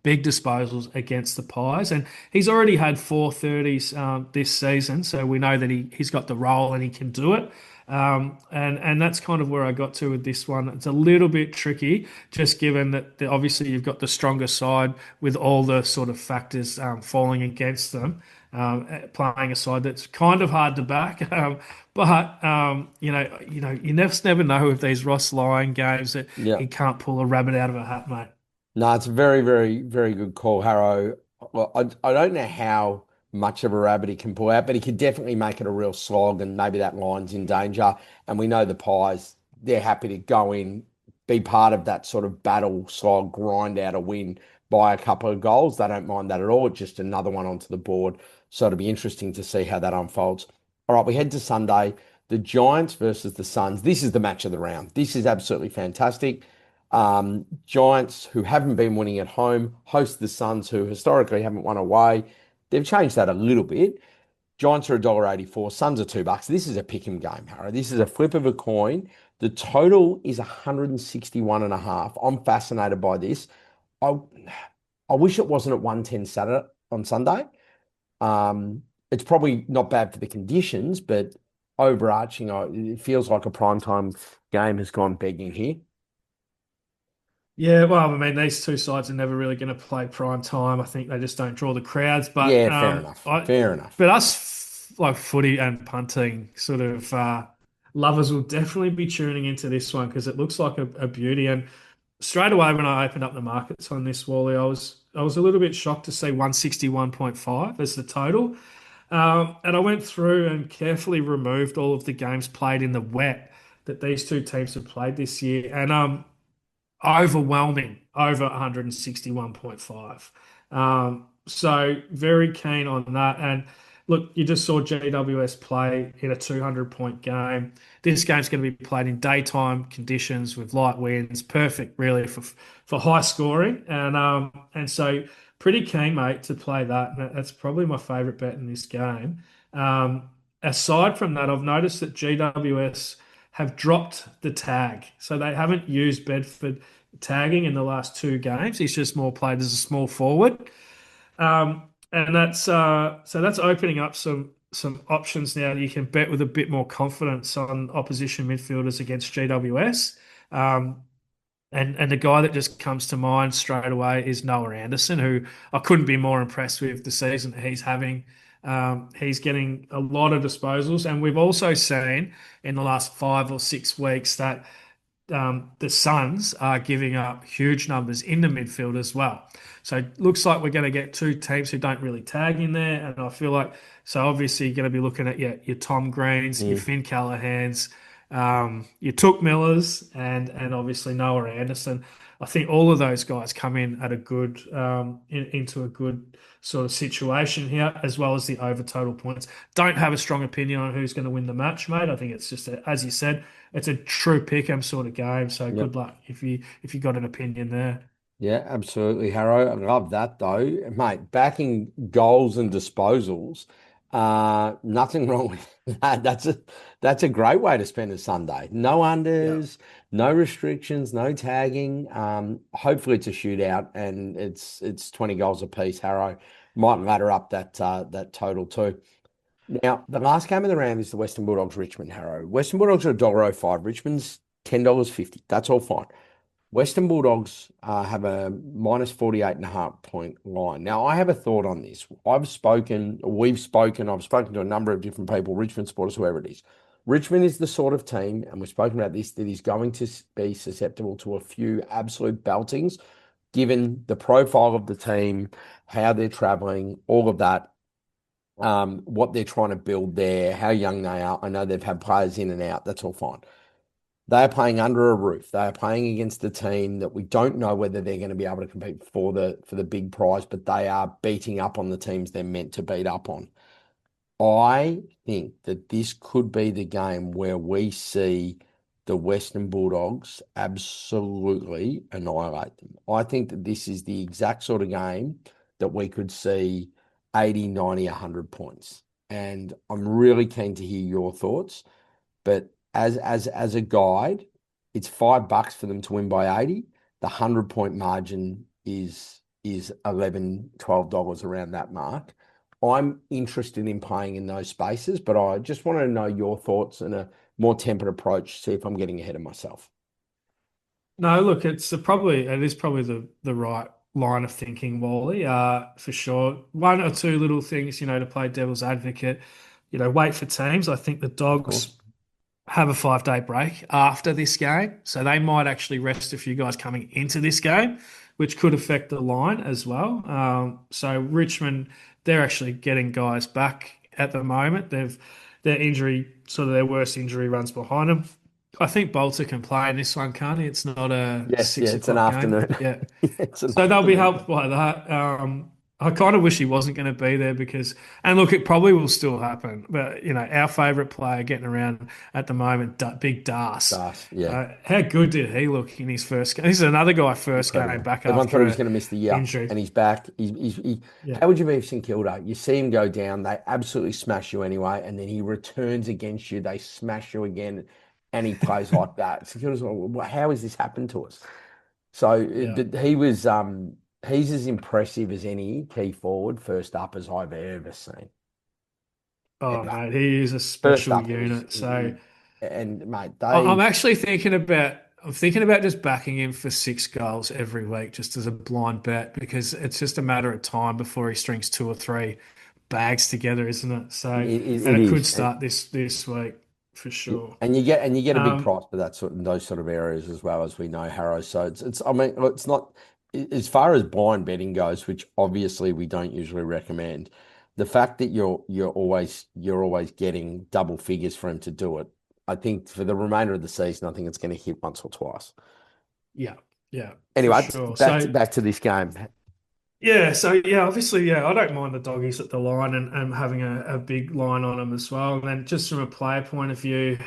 Speaker 2: big disposals against the Pies, and he's already had 430s this season, so we know that he's got the role and he can do it. And that's kind of where I got to with this one. It's a little bit tricky, just given that obviously you've got the stronger side with all the sort of factors falling against them. Playing a side that's kind of hard to back, but you never know with these Ross Lyon games that he
Speaker 1: Yep.
Speaker 2: can't pull a rabbit out of a hat, mate.
Speaker 1: No, it's a very, very, very good call, Harrow. Well, I don't know how much of a rabbit he can pull out, but he could definitely make it a real slog, and maybe that line's in danger. And we know the Pies, they're happy to go in, be part of that sort of battle, slog, grind out a win by a couple of goals. They don't mind that at all. Just another one onto the board. So it'll be interesting to see how that unfolds. All right, we head to Sunday. The Giants versus the Suns. This is the match of the round. This is absolutely fantastic. Giants, who haven't been winning at home, host the Suns, who historically haven't won away. They've changed that a little bit. Giants are $1.84, Suns are $2. This is a pick 'em game, Harry. This is a flip of a coin. The total is 161.5. I'm fascinated by this. I I wish it wasn't at 110 Saturday on Sunday. It's probably not bad for the conditions, but overarching, it feels like a primetime game has gone begging here.
Speaker 2: Yeah, well, I mean, these two sides are never really going to play prime time. I think they just don't draw the crowds. But
Speaker 1: Yeah, fair enough.
Speaker 2: I,
Speaker 1: Fair enough.
Speaker 2: but us like footy and punting sort of lovers will definitely be tuning into this one because it looks like a beauty. And straight away when I opened up the markets on this, Wally, I was a little bit shocked to see 161.5 as the total. And I went through and carefully removed all of the games played in the wet that these two teams have played this year. And overwhelming over 161.5. So very keen on that. And look, you just saw GWS play in a 200-point game. This game's going to be played in daytime conditions with light winds, perfect really for high scoring. And so pretty keen, mate, to play that. And that's probably my favourite bet in this game. Aside from that, I've noticed that GWS have dropped the tag. So they haven't used Bedford tagging in the last two games. He's just more played as a small forward. And that's opening up some options now. You can bet with a bit more confidence on opposition midfielders against GWS. And the guy that just comes to mind straight away is Noah Anderson, who I couldn't be more impressed with the season that he's having. He's getting a lot of disposals, and we've also seen in the last 5 or 6 weeks that the Suns are giving up huge numbers in the midfield as well. So it looks like we're going to get two teams who don't really tag in there, and I feel like so obviously you're going to be looking at your Tom Greens, your
Speaker 1: Mm.
Speaker 2: Finn Callahans, your Took Millers, and obviously Noah Anderson. I think all of those guys come in at a good into a good sort of situation here, as well as the over total points. Don't have a strong opinion on who's going to win the match, mate. I think it's just as you said, it's a true pick 'em sort of game. So
Speaker 1: Yep.
Speaker 2: good luck if you got an opinion there.
Speaker 1: Yeah, absolutely, Harrow. I love that though. Mate, backing goals and disposals. Nothing wrong with that. That's a great way to spend a Sunday. No
Speaker 2: Yeah.
Speaker 1: unders, no restrictions, no tagging. Hopefully it's a shootout and it's 20 goals apiece, Harrow. Might ladder up that total too. Now, the last game of the round is the Western Bulldogs Richmond, Harrow. Western Bulldogs are $1.05. Richmond's $10.50. That's all fine. Western Bulldogs have a minus 48.5 point line. Now, I have a thought on this. I've spoken to a number of different people, Richmond supporters, whoever it is. Richmond is the sort of team, and we've spoken about this, that is going to be susceptible to a few absolute beltings, given the profile of the team, how they're traveling, all of that, what they're trying to build there, how young they are. I know they've had players in and out. That's all fine. They are playing under a roof. They are playing against a team that we don't know whether they're going to be able to compete for the big prize, but they are beating up on the teams they're meant to beat up on. I think that this could be the game where we see the Western Bulldogs absolutely annihilate them. I think that this is the exact sort of game that we could see 80, 90, 100 points. And I'm really keen to hear your thoughts. But as a guide, it's $5 for them to win by 80. The 100-point margin is 11, $12 around that mark. I'm interested in playing in those spaces, but I just want to know your thoughts and a more tempered approach, see if I'm getting ahead of myself.
Speaker 2: No, look, it is probably the right line of thinking, Wally, for sure. One or two little things, to play devil's advocate, wait for teams. I think the
Speaker 1: Of course.
Speaker 2: Dogs have a 5-day break after this game. So they might actually rest a few guys coming into this game, which could affect the line as well. So Richmond, they're actually getting guys back at the moment. Their injury, sort of their worst injury runs behind them. I think Bolter can play in this one, can't he? It's not a
Speaker 1: Yes, yeah,
Speaker 2: six
Speaker 1: it's an
Speaker 2: o'clock game.
Speaker 1: afternoon.
Speaker 2: Yeah.
Speaker 1: It's an
Speaker 2: So they'll be
Speaker 1: afternoon.
Speaker 2: helped by that. I kind of wish he wasn't going to be there and look, it probably will still happen. But our favourite player getting around at the moment, Big Das.
Speaker 1: Start, yeah,
Speaker 2: How good did he look in his first game? This is another guy first game
Speaker 1: incredible.
Speaker 2: back
Speaker 1: Everyone thought
Speaker 2: after
Speaker 1: he was
Speaker 2: a
Speaker 1: going to miss the year,
Speaker 2: injury.
Speaker 1: and he's back.
Speaker 2: Yeah,
Speaker 1: How would you be if St Kilda? You see him go down, they absolutely smash you anyway, and then he returns against you, they smash you again, and he plays like that. St Kilda's like, "Well, how has this happened to us?" So,
Speaker 2: yeah.
Speaker 1: but he's as impressive as any key forward first up as I've ever seen.
Speaker 2: Oh
Speaker 1: Ever.
Speaker 2: mate, he is a
Speaker 1: First
Speaker 2: special
Speaker 1: up,
Speaker 2: unit. So.
Speaker 1: and mate,
Speaker 2: I'm
Speaker 1: they
Speaker 2: actually thinking about just backing him for 6 goals every week, just as a blind bet, because it's just a matter of time before he strings two or three bags together, isn't it? So,
Speaker 1: it
Speaker 2: and it could
Speaker 1: is.
Speaker 2: start this week. for sure.
Speaker 1: And you get a big
Speaker 2: Um,
Speaker 1: price for those sort of areas as well, as we know, Harrow. So it's I mean it's not as far as blind betting goes, which obviously we don't usually recommend. The fact that you're always getting double figures for him to do it, I think for the remainder of the season, I think it's going to hit once or twice.
Speaker 2: yeah, yeah, for
Speaker 1: Anyway,
Speaker 2: sure.
Speaker 1: back to this game.
Speaker 2: Obviously, I don't mind the doggies at the line and having a big line on them as well. And then just from a player point of view,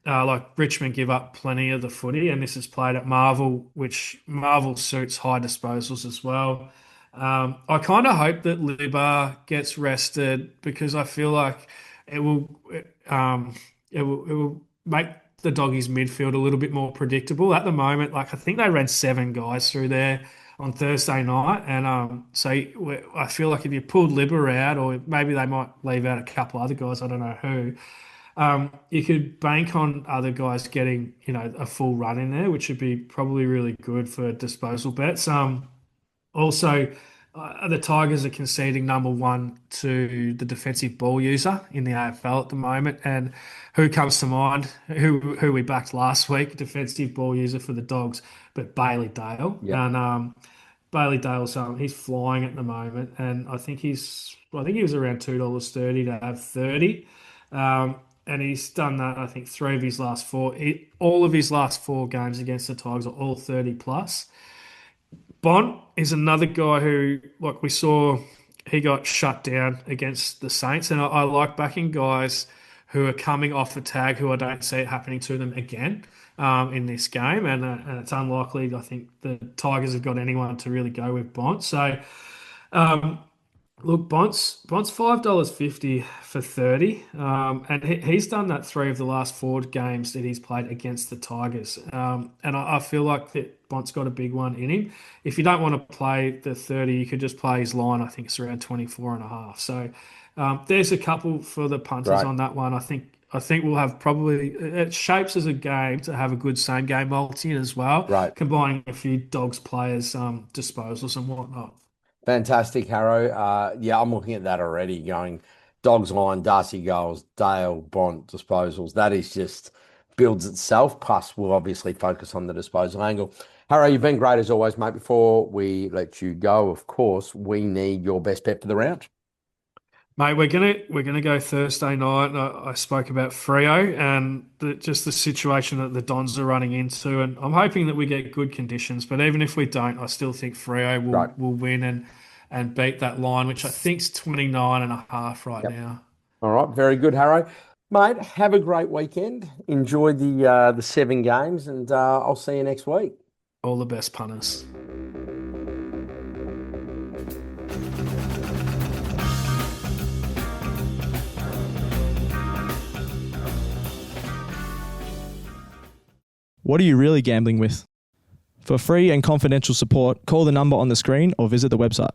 Speaker 2: like Richmond give up plenty of the footy, and this is played at Marvel, which Marvel suits high disposals as well. I kind of hope that Libba gets rested because I feel like it will, it will make the doggies midfield a little bit more predictable. At the moment, like I think they ran seven guys through there on Thursday night, and I feel like if you pulled Libba out, or maybe they might leave out a couple other guys, I don't know who. You could bank on other guys getting, a full run in there, which would be probably really good for disposal bets. Also, the Tigers are conceding number one to the defensive ball user in the AFL at the moment. And who comes to mind? Who we backed last week, defensive ball user for the Dogs, but Bailey Dale.
Speaker 1: Yeah,
Speaker 2: And Bailey Dale's he's flying at the moment, and I think he was around $2.30 to have 30. And he's done that, I think, three of his last four. All of his last four games against the Tigers are all 30 plus. Bont is another guy who, like we saw, he got shut down against the Saints, and I like backing guys who are coming off a tag who I don't see it happening to them again in this game, and it's unlikely. I think the Tigers have got anyone to really go with Bont. So um, look, Bont's $5.50 for 30, and he's done that three of the last four games that he's played against the Tigers, and I feel like that Bont's got a big one in him. If you don't want to play the 30, you could just play his line. I think it's around 24 and a half. So there's a couple for the punters
Speaker 1: great.
Speaker 2: on that one. I think we'll have probably it shapes as a game to have a good same game multi as well,
Speaker 1: Right.
Speaker 2: combining a few Dogs players, disposals and whatnot.
Speaker 1: Fantastic, Harrow. Yeah, I'm looking at that already, going Dogs line, Darcy goals, Dale, Bont, disposals. That is just builds itself. Plus, we'll obviously focus on the disposal angle. Harrow, you've been great as always, mate. Before we let you go, of course, we need your best bet for the round.
Speaker 2: Mate, we're gonna go Thursday night. And I spoke about Freo and just the situation that the Dons are running into, and I'm hoping that we get good conditions. But even if we don't, I still think Freo
Speaker 1: Right.
Speaker 2: will win and beat that line, which I think's 29 and a half right
Speaker 1: Yep.
Speaker 2: now.
Speaker 1: All right. Very good, Harrow. Mate, have a great weekend. Enjoy the seven games, and I'll see you next week.
Speaker 2: All the best punters.
Speaker 3: What are you really gambling with? For free and confidential support, call the number on the screen or visit the website.